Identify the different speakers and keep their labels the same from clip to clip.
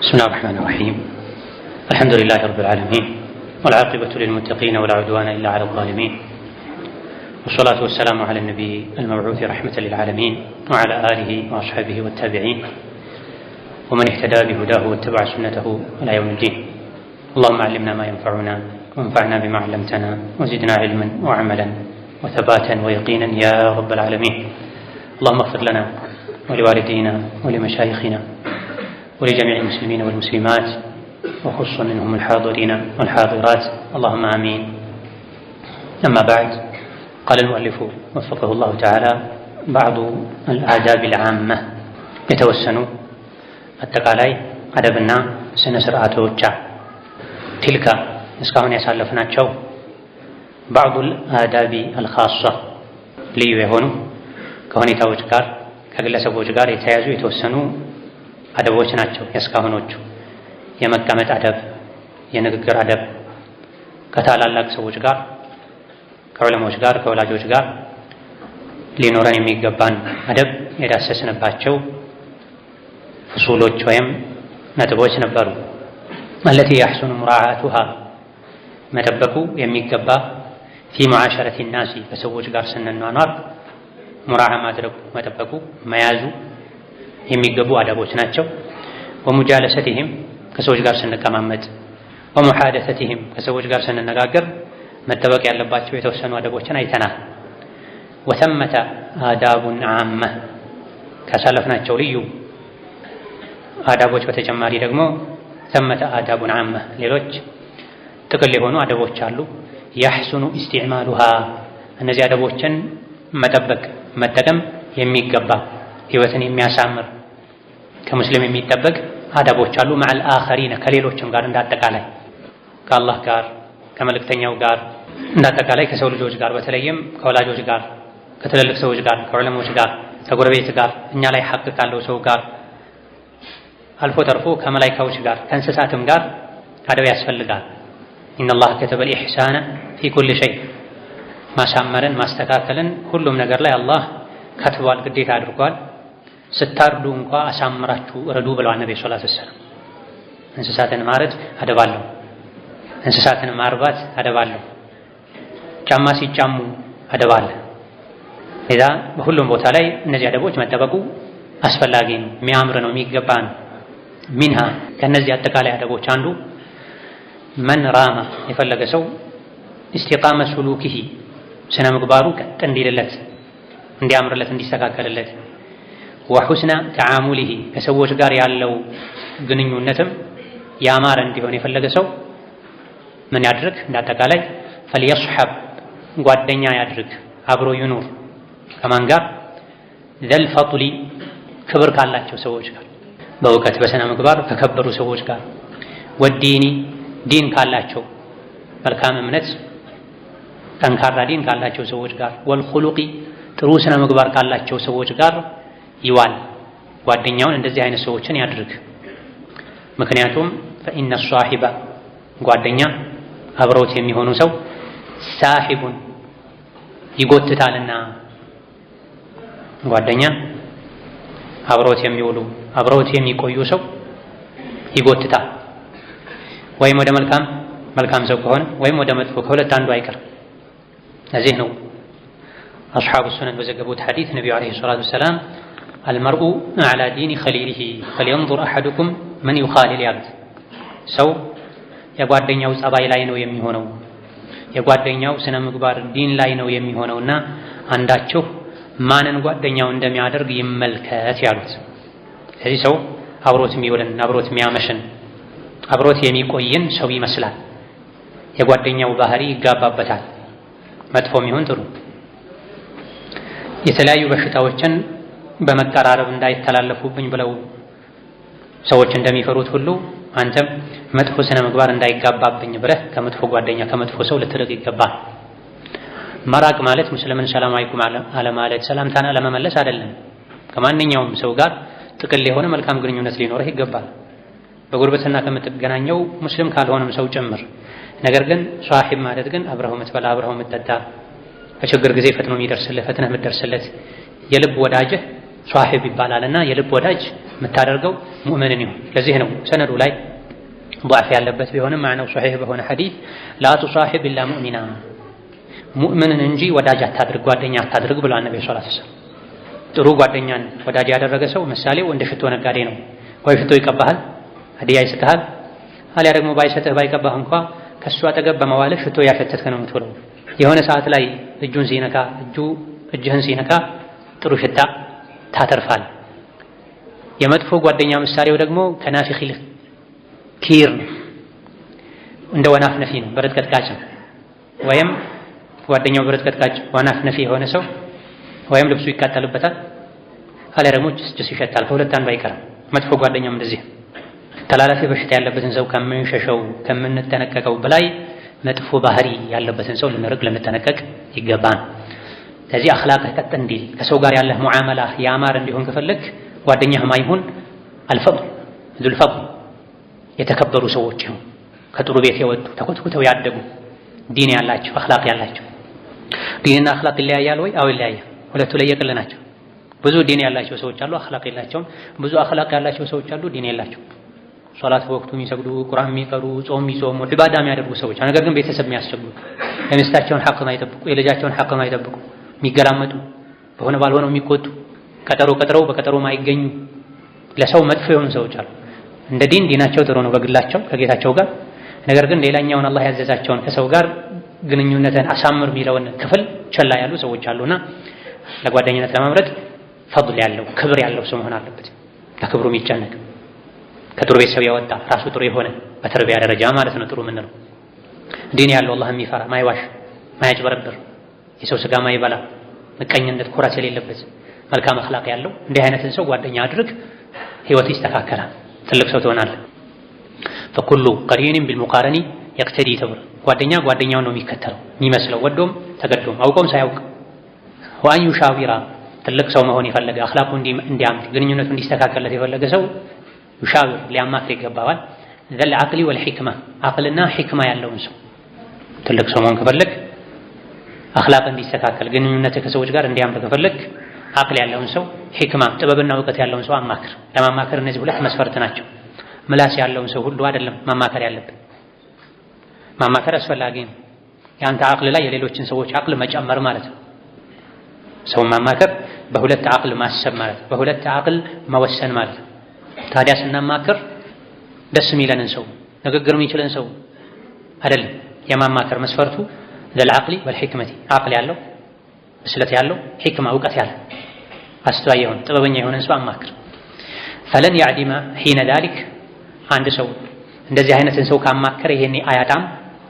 Speaker 1: بسم الله الرحمن الرحيم. الحمد لله رب العالمين، والعاقبة للمتقين ولا عدوان إلا على الظالمين، والصلاة والسلام على النبي المبعوث رحمة للعالمين وعلى آله وأصحابه والتابعين ومن اهتدى بهداه واتبع سنته إلى يوم الدين. اللهم علمنا ما ينفعنا وانفعنا بما علمتنا وزدنا علما وعملا وثباتا ويقينا يا رب العالمين. اللهم اغفر لنا ولوالدينا ولمشايخنا ولجميع المسلمين والمسلمات وخصوصا منهم الحاضرين والحاضرات، اللهم آمين. أما بعد، قال المؤلف وفقه الله تعالى: بعض الآداب العامة يتوسن التقالي أدبنا سنة سرعته تلك እስካሁን ያሳለፍናቸው بعض الآداب الخاصة ልዩ የሆኑ ከሁኔታዎች ጋር ከግለሰቦች ጋር የተያዙ የተወሰኑ አደቦች ናቸው። የእስካሁኖቹ የመቀመጥ አደብ፣ የንግግር አደብ፣ ከታላላቅ ሰዎች ጋር ከዑለሞች ጋር ከወላጆች ጋር ሊኖረን የሚገባን አደብ የዳሰስንባቸው ፍሱሎች ወይም ነጥቦች ነበሩ። التي يحسن مراعاتها መጠበቁ የሚገባ في معاشرة الناس ከሰዎች ጋር ስንኗኗር ሙራዓ ማድረጉ መጠበቁ መያዙ የሚገቡ አደቦች ናቸው። ومجالستهم ከሰዎች ጋር ስንቀማመጥ ومحادثتهم ከሰዎች ጋር ስንነጋገር መጠበቅ ያለባቸው የተወሰኑ አደቦችን አይተናል። وثمة آداب عامة ካሳለፍናቸው ልዩ አዳቦች በተጨማሪ ደግሞ ثمة آداب عامة ሌሎች ጥቅል የሆኑ አደቦች አሉ። يحسن استعمالها እነዚህ አደቦችን መጠበቅ መጠቀም የሚገባ ህይወትን የሚያሳምር ከሙስሊም የሚጠበቅ አደቦች አሉ። مع الآخرين ከሌሎችም ጋር እንዳጠቃላይ ከአላህ ጋር ከመልእክተኛው ጋር እንዳጠቃላይ ከሰው ልጆች ጋር በተለይም ከወላጆች ጋር ከትልልቅ ሰዎች ጋር ከዑለሞች ጋር ከጎረቤት ጋር እኛ ላይ ሐቅ ካለው ሰው ጋር አልፎ ተርፎ ከመላእክቶች ጋር ከእንስሳትም ጋር አደብ ያስፈልጋል። إن الله كتب الإحسان في كل شيء ማሳመርን ማስተካከልን ሁሉም ነገር ላይ አላህ ከትቧል፣ ግዴታ አድርጓል። ስታርዱ እንኳ አሳምራችሁ እረዱ ብለዋል ነብዩ ሰለላሁ ዐለይሂ ወሰለም። እንስሳትን ማረድ አደብ አለው፣ እንስሳትን ማርባት አደብ አለው። ጫማ ሲጫሙ አደብ አለ። ለዛ በሁሉም ቦታ ላይ እነዚህ አደቦች መጠበቁ አስፈላጊ ነው፣ የሚያምር ነው፣ የሚገባ ነው። ሚንሃ ከነዚህ አጠቃላይ አደቦች አንዱ መን ራማ የፈለገ ሰው ኢስቲቃመ ሱሉኪሂ ስነ ምግባሩ ቀጥ እንዲልለት እንዲያምርለት እንዲስተካከልለት፣ ወሑስነ ተዓሙሊሂ ከሰዎች ጋር ያለው ግንኙነትም ያማረ እንዲሆን የፈለገ ሰው ምን ያድርግ? እንዳጠቃላይ ፈልየስሐብ ጓደኛ ያድርግ፣ አብሮ ይኑር። ከማን ጋር? ዘል ፈጥሊ ክብር ካላቸው ሰዎች ጋር፣ በእውቀት በስነ ምግባር ከከበሩ ሰዎች ጋር። ወዲኒ ዲን ካላቸው መልካም እምነት ጠንካራ ዲን ካላቸው ሰዎች ጋር። ወልኹሉቂ ጥሩ ስነ ምግባር ካላቸው ሰዎች ጋር ይዋል። ጓደኛውን እንደዚህ አይነት ሰዎችን ያድርግ። ምክንያቱም ፈኢነ ሷሂበ ጓደኛ አብሮት የሚሆኑ ሰው ሳሂቡን ይጎትታልና፣ ጓደኛ አብሮት የሚውሉ አብሮት የሚቆዩ ሰው ይጎትታል። ወይም ወደ መልካም ሰው ከሆነ ወይም ወደ መጥፎ ከሁለት አንዱ አይቀር። ለዚህ ነው አስሐቡ ሱነን በዘገቡት ሐዲስ ነብዩ አለይሂ ሰላቱ ወሰላም አልመርኡ አላ ዲኒ ኸሊሊሂ ፈልየንዙር አሐዱኩም መን ዩኻሊል ያሉት። ሰው የጓደኛው ጸባይ ላይ ነው የሚሆነው፣ የጓደኛው ስነ ምግባር ዲን ላይ ነው የሚሆነውና አንዳችሁ ማንን ጓደኛው እንደሚያደርግ ይመልከት ያሉት። ስለዚህ ሰው አብሮት የሚውልን አብሮት የሚያመሽን አብሮት የሚቆይን ሰው ይመስላል። የጓደኛው ባህሪ ይጋባበታል፣ መጥፎም ይሁን ጥሩ። የተለያዩ በሽታዎችን በመቀራረብ እንዳይተላለፉብኝ ብለው ሰዎች እንደሚፈሩት ሁሉ አንተም መጥፎ ስነ ምግባር እንዳይጋባብኝ ብለህ ከመጥፎ ጓደኛ ከመጥፎ ሰው ልትርቅ ይገባል። መራቅ ማለት ሙስሊምን ሰላም አለይኩም አለማለት ሰላምታን አለመመለስ አይደለም። ከማንኛውም ሰው ጋር ጥቅል የሆነ መልካም ግንኙነት ሊኖርህ ይገባል፣ በጉርብትና ከምትገናኘው ሙስሊም ካልሆነም ሰው ጭምር። ነገር ግን ሷሂብ ማለት ግን አብረው የምትበላ አብረው የምትጠጣ በችግር ጊዜ ፈጥኖ የሚደርስልህ ፈጥነህ የምትደርስለት የልብ ወዳጅህ ሷሂብ ይባላልና የልብ ወዳጅ የምታደርገው ሙእምንን ይሁን። ለዚህ ነው ሰነዱ ላይ ضعፍ ያለበት ቢሆንም ማዕናው ሶሒህ በሆነ ሐዲስ ላ ቱሳሒብ ኢላ ሙእሚና ሙእምንን እንጂ ወዳጅ አታድርግ ጓደኛ አታድርግ ብሏል ነብዩ ሰለላሁ ዐለይሂ ወሰለም። ጥሩ ጓደኛን ወዳጅ ያደረገ ሰው ምሳሌው እንደ ሽቶ ነጋዴ ነው። ወይ ሽቶ ይቀባሃል፣ ሀዲያ ይሰጥሃል፣ አሊያ ደግሞ ባይሰጥህ ባይቀባህ እንኳ ከሱ አጠገብ በመዋልህ ሽቶ ያሸተትክ ነው የምትውለው። የሆነ ሰዓት ላይ እጅህን ሲነካ ጥሩ ሽታ ታተርፋል። የመጥፎ ጓደኛ ምሳሌው ደግሞ ከናፊኺል ኪር ነው፣ እንደ ወናፍ ነፊ ነው፣ ብረት ቀጥቃጭ ነው። ወይም ጓደኛው ብረት ቀጥቃጭ ወናፍ ነፊ የሆነ ሰው ወይም ልብሱ ይቃጠልበታል፣ አሊያ ደግሞ ጭስ ይሸታል። ከሁለት አንዱ አይቀርም። መጥፎ ጓደኛም እንደዚህ ተላላፊ በሽታ ያለበትን ሰው ከምንሸሸው ከምንጠነቀቀው በላይ መጥፎ ባህሪ ያለበትን ሰው ልንርቅ ልንጠነቀቅ ይገባል። ስለዚህ አኽላቅህ ቀጥ እንዲል ከሰው ጋር ያለህ ሙዓመላ ያማር እንዲሆን ከፈለክ ጓደኛህ ማይሆን ዙል ፈድል የተከበሩ ሰዎች ይሁን፣ ከጥሩ ቤት የወጡ ተኮትኩተው ያደጉ ዲን ያላቸው አኽላቅ ያላቸው። ዲንና አኽላቅ ይለያያል ወይ? አዎ ይለያያል። ሁለቱ ለየቅል ናቸው። ብዙ ዲን ያላቸው ሰዎች አሉ፣ አኽላቅ የላቸውም። ብዙ አኽላቅ ያላቸው ሰዎች አሉ፣ ዲን የላቸው። ሶላት በወቅቱ የሚሰግዱ፣ ቁርአን የሚቀሩ፣ ጾም የሚጾሙ፣ ዒባዳ የሚያደርጉ ሰዎች ነገር ግን ቤተሰብ የሚያስቸግሩ፣ የሚስታቸውን ሐቅ ማይጠብቁ፣ የልጃቸውን ሐቅ ማይጠብቁ፣ የሚገላመጡ፣ በሆነ ባልሆነው የሚቆጡ፣ ቀጠሮ በቀጠሮ ማይገኙ፣ ለሰው መጥፎ የሆኑ ሰዎች አሉ። እንደ ዲናቸው ጥሩ ነው በግላቸው ከጌታቸው ጋር፣ ነገር ግን ሌላኛውን አላህ ያዘዛቸውን ከሰው ጋር ግንኙነትን አሳምር የሚለውን ክፍል ቸላ ያሉ ሰዎች አሉና ለጓደኝነት ለመምረጥ ፈድል ያለው ክብር ያለው ሰው መሆን አለበት። ለክብሩ የሚጨነቅ ከጥሩ ቤተሰብ ያወጣ ራሱ ጥሩ የሆነ በተርቢያ ደረጃ ማለት ነው ጥሩ የምንለው። ዲን ያለው አላህ የሚፈራ ማይዋሽ፣ ማያጭበረብር፣ የሰው ስጋ ማይበላ፣ ምቀኝነት፣ ኩራት የሌለበት መልካም አኽላቅ ያለው እንዲህ አይነትን ሰው ጓደኛ አድርግ። ህይወት ይስተካከላል፣ ትልቅ ሰው ትሆናለህ። ፈኩሉ ቀሪኒን ቢልሙቃረኒ የቅተዲ ተብሎ ጓደኛውን ነው የሚከተለው የሚመስለው፣ ወዶም ተገዶም አውቆም ሳያውቅ። ወአን ዩሻዊራ ትልቅ ሰው መሆን የፈለገ አኽላቁ እንዲያምር ግንኙነቱ እንዲስተካከለት የፈለገ ሰው ዩሻዊር ሊያማክር ይገባዋል። ዘል ዐቅሊ ወልሒክማ ዐቅልና ሒክማ ያለውን ሰው ትልቅ ሰው መሆን ከፈለግ አኽላቅ እንዲስተካከል ግንኙነት ከሰዎች ጋር እንዲያምር ከፈለግ ዐቅል ያለውን ሰው ሒክማ ጥበብና እውቀት ያለውን ሰው አማክር። ለማማከር እነዚህ ሁለት መስፈርት ናቸው። ምላስ ያለውን ሰው ሁሉ አይደለም ማማከር ያለብን። ማማከር አስፈላጊ ነው። የአንተ ዐቅል ላይ የሌሎችን ሰዎች ዐቅል መጨመር ማለት ነው። ሰው ማማከር በሁለት ዐቅል ማሰብ ማለት ነው። በሁለት ዐቅል መወሰን ማለት ነው። ታዲያ ስናማክር ደስ የሚለንን ሰው ንግግር የሚችልን ሰው አይደለም። የማማከር መስፈርቱ ዘል ዐቅሊ ወልሒክመቲ ዐቅል ያለው ብስለት ያለው ሒክማ እውቀት ያለው አስተዋይ የሆነ ጥበበኛ የሆነን ሰው አማክር። ፈለን ያዕዲማ ሒነ ዛሊክ አንድ ሰው እንደዚህ አይነትን ሰው ካማከረ ይሄኔ አያጣም።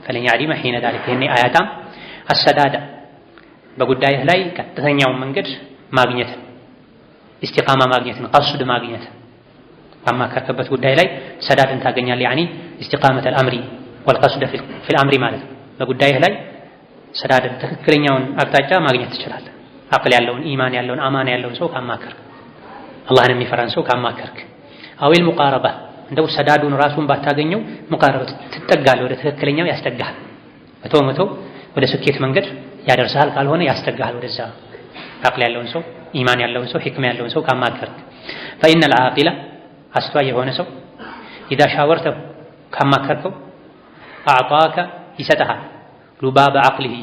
Speaker 1: ፈለን ያዕዲማ ሒነ ዛሊክ ይሄኔ አያጣም። አሰዳዳ በጉዳይህ ላይ ቀጥተኛውን መንገድ ማግኘትን፣ ኢስቲቃማ ማግኘትን፣ ቀስድ ማግኘትን ባማከርከበት ጉዳይ ላይ ሰዳድን ታገኛለህ። ያኒ ኢስቲቃመተል አምሪ ወልቀስድ ፊል አምሪ ማለት ነው። በጉዳይህ ላይ ሰዳድን ትክክለኛውን አቅጣጫ ማግኘት ትችላለህ። ዐቅል ያለውን ኢማን ያለውን አማና ያለውን ሰው ካማከርክ፣ አላህን የሚፈራን ሰው ካማከርክ። አዊል ሙቃረባ እንደው ሰዳዱን ራሱን ባታገኘው ሙቃረበት ትጠጋለህ፣ ወደ ትክክለኛው ያስጠጋሃል። መቶ ወደ ስኬት መንገድ ያደርሳል። ካልሆነ ያስጠጋሃል ወደዛ። ዐቅል ያለውን ሰው ኢማን ያለውን ሰው ሒክማ ያለውን ሰው ካማከርክ ፈኢነል ዐቂለ አስተዋይ የሆነ ሰው ኢዛ ሻወርተው ካማከርከው አዕጣከ ይሰጥሃል ሉባበ ዐቅሊሂ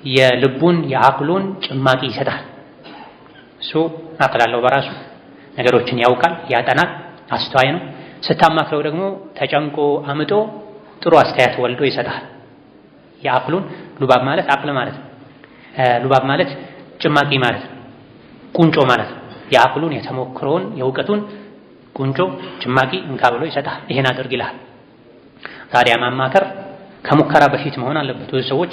Speaker 1: የልቡን የዐቅሉን ጭማቂ ይሰጥሃል። እሱ ዐቅል አለው በራሱ ነገሮችን ያውቃል፣ ያጠናል፣ አስተዋይ ነው። ስታማክረው ደግሞ ተጨንቆ አምጦ ጥሩ አስተያየት ወልዶ ይሰጥሃል። የዐቅሉን ሉባብ ማለት ዐቅል ማለት ነው። ሉባብ ማለት ጭማቂ ማለት ነው፣ ቁንጮ ማለት ነው። የዐቅሉን የተሞክሮውን የእውቀቱን ቁንጮ ጭማቂ እንካ ብሎ ይሰጥሃል። ይሄን አድርግ ይልሃል። ታዲያ ማማከር ከሙከራ በፊት መሆን አለበት። ብዙ ሰዎች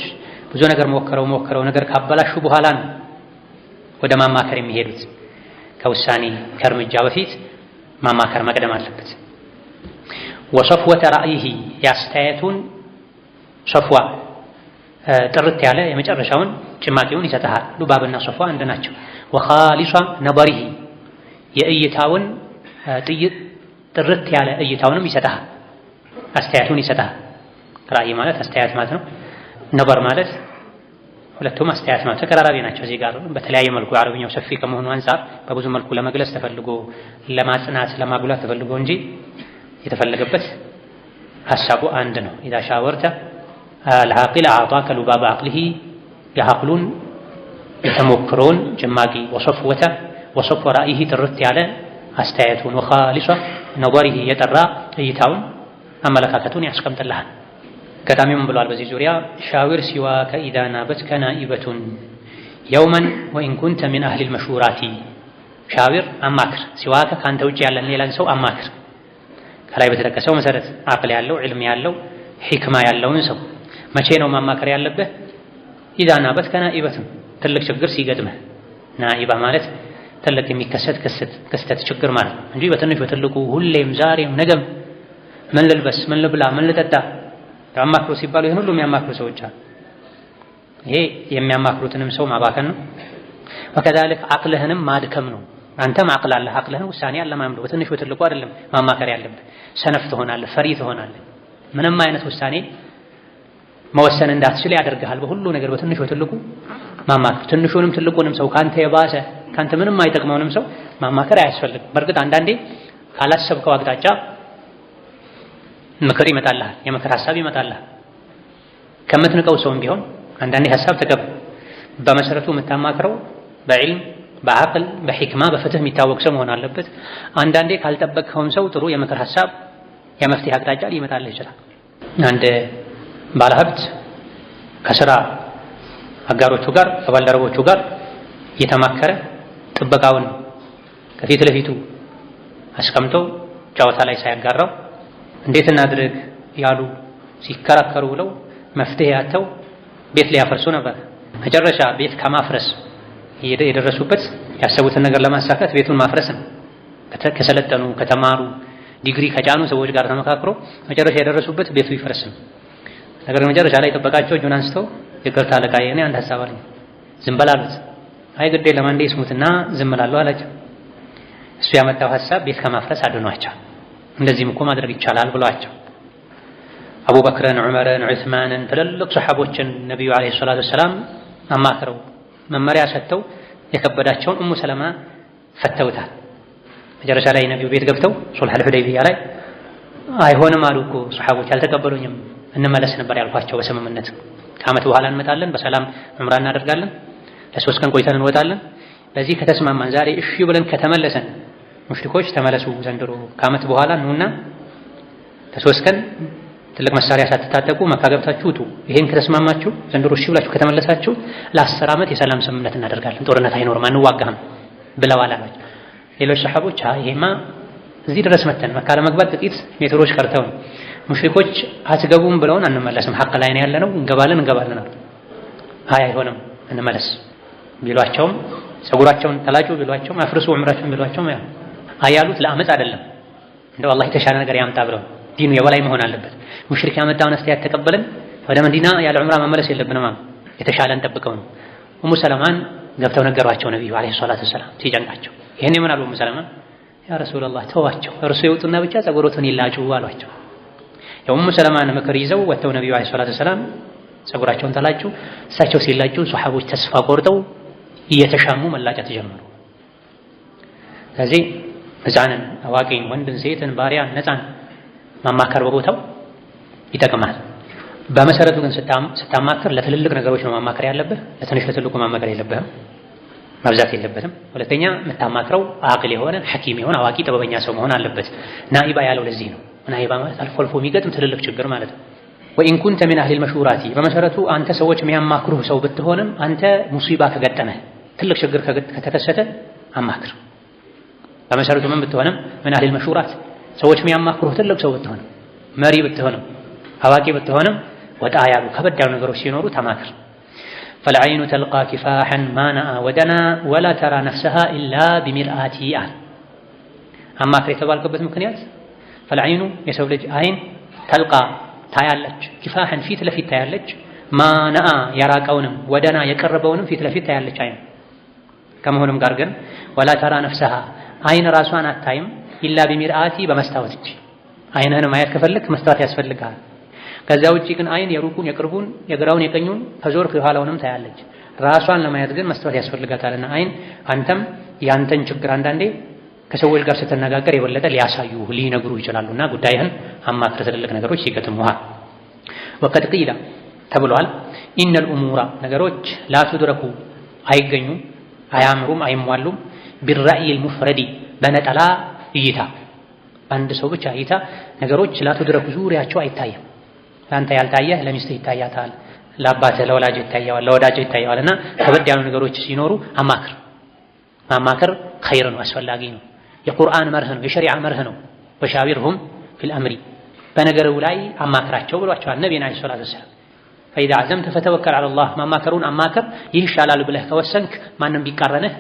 Speaker 1: ብዙ ነገር ሞክረው ነገር ካበላሹ በኋላ ነው ወደ ማማከር የሚሄዱት። ከውሳኔ ከእርምጃ በፊት ማማከር መቅደም አለበት። ወሰፍወተ ራእይሂ የአስተያየቱን ሰፍዋ ጥርት ያለ የመጨረሻውን ጭማቂውን ይሰጥሃል። ሉባብና ሰፍዋ አንድ ናቸው። ወኻሊሷ ነበሪሂ የእይታውን ጥርት ያለ እይታውንም ይሰጥሃል፣ አስተያየቱን ይሰጥሃል። ራእይ ማለት አስተያየት ማለት ነው። ነበር ማለት ሁለቱም አስተያየት ነው፣ ተቀራራቢ ናቸው። እዚህ ጋር በተለያየ መልኩ አረብኛው ሰፊ ከመሆኑ አንፃር በብዙ መልኩ ለመግለጽ ተፈልጎ ለማጽናት ለማጉላት ተፈልጎ እንጂ የተፈለገበት ሐሳቡ አንድ ነው። ኢዛ ሻወርተ አልዓቂል አዕጣከ ሉባበ ዐቅሊሂ የዐቅሉን የተሞክሮውን ጭማቂ ወሶፍ ወራኢሂ ጥርት ያለ አስተያየቱን ወኻሊሷ ነظሪሂ የጠራ እይታውን አመለካከቱን ያስቀምጥልሃል። ከታሚውም ብሏል በዚህ ዙሪያ ሻዊር ሲዋከ ኢዛ ናበትከ ናኢበቱን የውመን ወኢን ኩንተ ሚን አህሊል መሽሁራቲ። ሻዊር አማክር፣ ሲዋከ ከአንተ ውጭ ያለን ሌላን ሰው አማክር። ከላይ በተጠቀሰው መሰረት አቅል ያለው ዕልም ያለው ሒክማ ያለውን ሰው መቼ ነው ማማከር ያለብህ? ኢዛ ናበትከ ናኢበቱን ትልቅ ችግር ሲገጥምህ። ናኢባ ማለት ትልቅ የሚከሰት ክስተት ችግር ማለት ነው እንጂ በትንሽ በትልቁ ሁሌም ዛሬም ነገም ምን ልልበስ፣ ምን ልብላ፣ ምን ልጠጣ አማክሩ ሲባሉ ይሄን ሁሉ የሚያማክሩ ሰዎች አሉ። ይሄ የሚያማክሩትንም ሰው ማባከን ነው። ወከዛልክ አቅልህንም ማድከም ነው። አንተም አቅል አለህ፣ አቅልህን ውሳኔ አለማምዶ በትንሽ በትልቁ አይደለም ማማከር ያለብህ። ሰነፍ ትሆናለህ፣ ፈሪ ትሆናለህ። ምንም አይነት ውሳኔ መወሰን እንዳትችል ያደርግሃል። በሁሉ ነገር በትንሽ በትልቁ ማማከር፣ ትንሹንም ትልቁንም ሰው ካንተ የባሰ ካንተ ምንም አይጠቅመውንም ሰው ማማከር አያስፈልግም። በእርግጥ አንዳንዴ ካላሰብከው አቅጣጫ ምክር ይመጣልሃል፣ የምክር ሐሳብ ይመጣልሃል። ከምትንቀው ሰውም ቢሆን አንዳንዴ ሐሳብ ተቀበል። በመሰረቱ የምታማክረው በዕልም በዐቅል በሒክማ በፍትህ የሚታወቅ ሰው መሆን አለበት። አንዳንዴ ካልጠበቅከውም ሰው ጥሩ የምክር ሐሳብ የመፍትሄ አቅጣጫ ሊመጣልህ ይችላል። አንድ ባለሀብት ከስራ አጋሮቹ ጋር ከባልደረቦቹ ጋር እየተማከረ ጥበቃውን ከፊት ለፊቱ አስቀምጦ ጨዋታ ላይ ሳያጋራው እንዴት እናድርግ ያሉ ሲከራከሩ ብለው መፍትሄ ያተው ቤት ሊያፈርሱ ነበር። መጨረሻ ቤት ከማፍረስ የደረሱበት ያሰቡትን ነገር ለማሳካት ቤቱን ማፍረስ ነው። ከሰለጠኑ ከተማሩ ዲግሪ ከጫኑ ሰዎች ጋር ተመካክሮ መጨረሻ የደረሱበት ቤቱ ይፈርስ ነው። ነገር ግን መጨረሻ ላይ ጠበቃቸው እጁን አንስተው ይቅርታ አለቃዬ፣ እኔ አንድ ሐሳብ አለኝ ዝም በል አሉት። አይ ግዴ ለማንዴ ስሙትና ዝም እላለሁ አላቸው። እሱ ያመጣው ሐሳብ ቤት ከማፍረስ አድኗቸው። እንደዚህም እኮ ማድረግ ይቻላል ብሏቸው አቡበክርን፣ ዑመርን፣ ዑስማንን ትልልቅ ሰሓቦችን ነቢዩ ዓለይሂ ሰላቱ ወሰላም አማክረው መመሪያ ሰጥተው የከበዳቸውን ኡሙ ሰለማ ፈተውታል። መጨረሻ ላይ ነቢዩ ቤት ገብተው ሱልሑል ሁደይቢያ ላይ አይሆንም አሉ እኮ ሰሓቦች አልተቀበሉኝም፣ እንመለስ ነበር ያልኳቸው በስምምነት ከዓመት በኋላ እንመጣለን፣ በሰላም ዑምራ እናደርጋለን፣ ለሶስት ቀን ቆይተን እንወጣለን። በዚህ ከተስማማን ዛሬ እሺ ብለን ከተመለሰን ሙሽሪኮች ተመለሱ ዘንድሮ ከዓመት በኋላ ነውና ለሶስት ቀን ትልቅ መሳሪያ ሳትታጠቁ መካ ገብታችሁ ውጡ። ይሄን ከተስማማችሁ ዘንድሮ እሺ ብላችሁ ከተመለሳችሁ ለ10 ዓመት የሰላም ስምምነት እናደርጋለን፣ ጦርነት አይኖርም፣ አንዋጋም ብለዋል አላቸው። ሌሎች ሰሓቦች ይሄማ እዚህ ድረስ መተን መካ ለመግባት ጥቂት ሜትሮች ቀርተው ነው ሙሽሪኮች አትገቡም ብለውን አንመለስም፣ ሐቅ ላይ ነው ያለነው፣ እንገባለን አሉ። አይሆንም እንመለስ ቢሏቸውም ፀጉራቸውን ተላጩ ቢሏቸውም አፍርሱ ዑምራቸውን ቢሏቸውም አያሉት ለአመፅ አይደለም፣ እንደው አላህ የተሻለ ነገር ያምጣ ብለው ዲኑ የበላይ መሆን አለበት። ሙሽሪክ ያመጣውን አስተያየት ተቀበልን ወደ መዲና ያለ ዑምራ መመለስ የለብንም፣ የተሻለን ጠብቀው ነው። ኡሙ ሰለማን ገብተው ነገሯቸው ነብዩ አለይሂ ሰላቱ ወሰላም ሲጨንቃቸው። ይሄን ምን አሉ ኡሙ ሰለማ? ያ ረሱላህ ተዋቸው፣ እርሱ ይውጡና ብቻ ፀጉሮቱን ይላጩ አሏቸው። የኡሙ ሰለማን ምክር ይዘው ወጥተው ነብዩ አለይሂ ሰላቱ ወሰላም ፀጉራቸውን ተላጩ። እሳቸው ሲላጩ ሱሐቦች ተስፋ ቆርጠው እየተሻሙ መላጨት ጀመሩ። ስለዚህ ሕፃንን፣ አዋቂን፣ ወንድን፣ ሴትን፣ ባሪያን፣ ነፃን ማማከር በቦታው ይጠቅማል። በመሰረቱ ግን ስታማከር ለትልልቅ ነገሮች ነው ማማከር ያለብህ፣ ለትንሽ ለትልቁ ማማከር የለብህም፣ መብዛት የለበትም። ሁለተኛ የምታማክረው አቅል የሆነ ሐኪም የሆነ አዋቂ ጥበበኛ ሰው መሆን አለበት። ናኢባ ያለው ለዚህ ነው። ናኢባ ማለት አልፎ አልፎ የሚገጥም ትልልቅ ችግር ማለት ነው። ወኢን ኩንተ ሚን አህሊል መሽሁራቲ፣ በመሰረቱ አንተ ሰዎች የሚያማክሩህ ሰው ብትሆንም አንተ ሙሲባ ከገጠመህ ትልቅ ችግር ከተከሰተ አማክር። በመሰረቱ ምን ብትሆንም ምን አህሊል መሽሁራት ሰዎች የሚያማክሩህ ትልቅ ሰው ብትሆንም መሪ ብትሆንም አዋቂ ብትሆንም ወጣ ያሉ ከበድ ያሉ ነገሮች ሲኖሩ ተማክር። ፈልዐይኑ ተልቃ ኪፋሐን ማነአ ወደና ወላ ተራ ነፍሰሃ ኢላ ቢሚርአቲ አል። አማክር የተባልክበት ምክንያት ፈልዐይኑ የሰው ልጅ አይን ተልቃ ታያለች፣ ኪፋሐን ፊት ለፊት ታያለች፣ ማነአ የራቀውንም ወደና የቀረበውንም ፊት ለፊት ታያለች አይን ከመሆኑም ጋር ግን ወላ ተራ ነፍሰሃ አይን ራሷን አታይም ኢላ ቢሚርአቲ በመስታወት እንጂ። አይንህን ማየት ከፈለክ መስታወት ያስፈልጋል። ከዛ ውጪ ግን አይን የሩቁን የቅርቡን የግራውን የቀኙን ከዞር ከኋላውንም ታያለች። ራሷን ለማየት ግን መስታወት ያስፈልጋታልና አይን አንተም ያንተን ችግር አንዳንዴ ከሰዎች ጋር ስትነጋገር የበለጠ ሊያሳዩ ሊነግሩ ይችላሉና ጉዳይህን አማክር ትልልቅ ነገሮች ሲገጥሙሃል። ወቀድ ቂላ ተብሏል ኢነል ኡሙራ ነገሮች ላ ቱድረኩ አይገኙም አያምሩም አይሟሉም ቢራእይል ሙፍረዲ በነጠላ እይታ አንድ ሰው ብቻ እይታ ነገሮች ላ ቱድረኩ ዙሪያቸው አይታይም። ለአንተ ያልታየህ ለሚስትህ ይታያታል፣ ለአባትህ ለወላጅህ ይታየዋል፣ ለወዳጅህ ይታየዋልና ከበድ ያሉ ነገሮች ሲኖሩ ማማከር ኸይር ነው፣ አስፈላጊ ነው። የቁርአን መርህ ነው፣ የሸሪዓ መርህ ነው። ወሻዊርሁም ፊል አምሪ በነገሩ ላይ አማክራቸው ብሏቸዋል ነቢዩና ሰለላሁ ዐለይሂ ወሰለም። ፈኢዛ ዐዘምተ ፈተወከል ዐለላህ ማማከሩን አማከር ይህ ይሻላል ብለህ ከወሰንክ ማንም ቢቃረንህ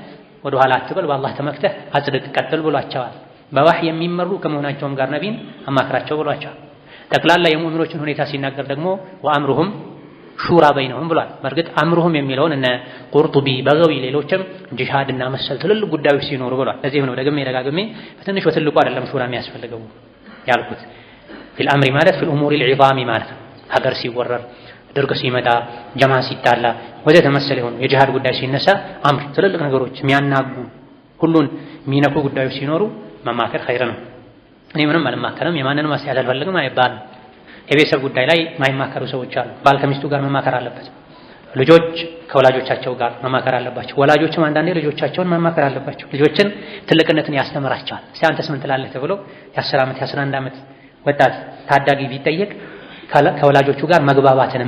Speaker 1: ወደ ኋላ አትበል፣ በአላህ ተመክተህ አጽድቅ ቀጥል ብሏቸዋል። በዋህይ የሚመሩ ከመሆናቸውም ጋር ነቢይን አማክራቸው ብሏቸዋል። ጠቅላላ የሙእሚኖችን ሁኔታ ሲናገር ደግሞ ወአምሩሁም ሹራ በይነሁም ብሏል። በእርግጥ አምሩሁም የሚለውን እነ ቁርጡቢ በገዊ ሌሎችም ጂሃድና መሰል ትልልቅ ጉዳዮች ሲኖሩ ብሏል። ለዚህ ነው ደጋግሜ በትንሽ በትልቁ አይደለም ሹራ የሚያስፈልገው ያልኩት። ፊል አምሪ ማለት ፊል ኡሙሪል ዒዛሚ ማለት ነው። ሀገር ሲወረር፣ ድርቅ ሲመጣ፣ ጀማ ሲጣላ ወዘተ መሰል የሆኑ የጂሃድ ጉዳይ ሲነሳ አምር ትልልቅ ነገሮች የሚያናጉ ሁሉን የሚነኩ ጉዳዮች ሲኖሩ መማከር ኸይር ነው። እኔ ምንም አልማከርም የማንንም አስተያየት አልፈልግም አይባልም። የቤተሰብ ጉዳይ ላይ ማይማከሩ ሰዎች አሉ። ባል ከሚስቱ ጋር መማከር አለበት። ልጆች ከወላጆቻቸው ጋር መማከር አለባቸው። ወላጆችም አንዳንዴ ልጆቻቸውን መማከር አለባቸው። ልጆችን ትልቅነትን ያስተምራቸዋል። እስቲ አንተስ ምን ትላለህ ተብሎ የ10 ዓመት የ11 ዓመት ወጣት ታዳጊ ቢጠየቅ ከወላጆቹ ጋር መግባባትን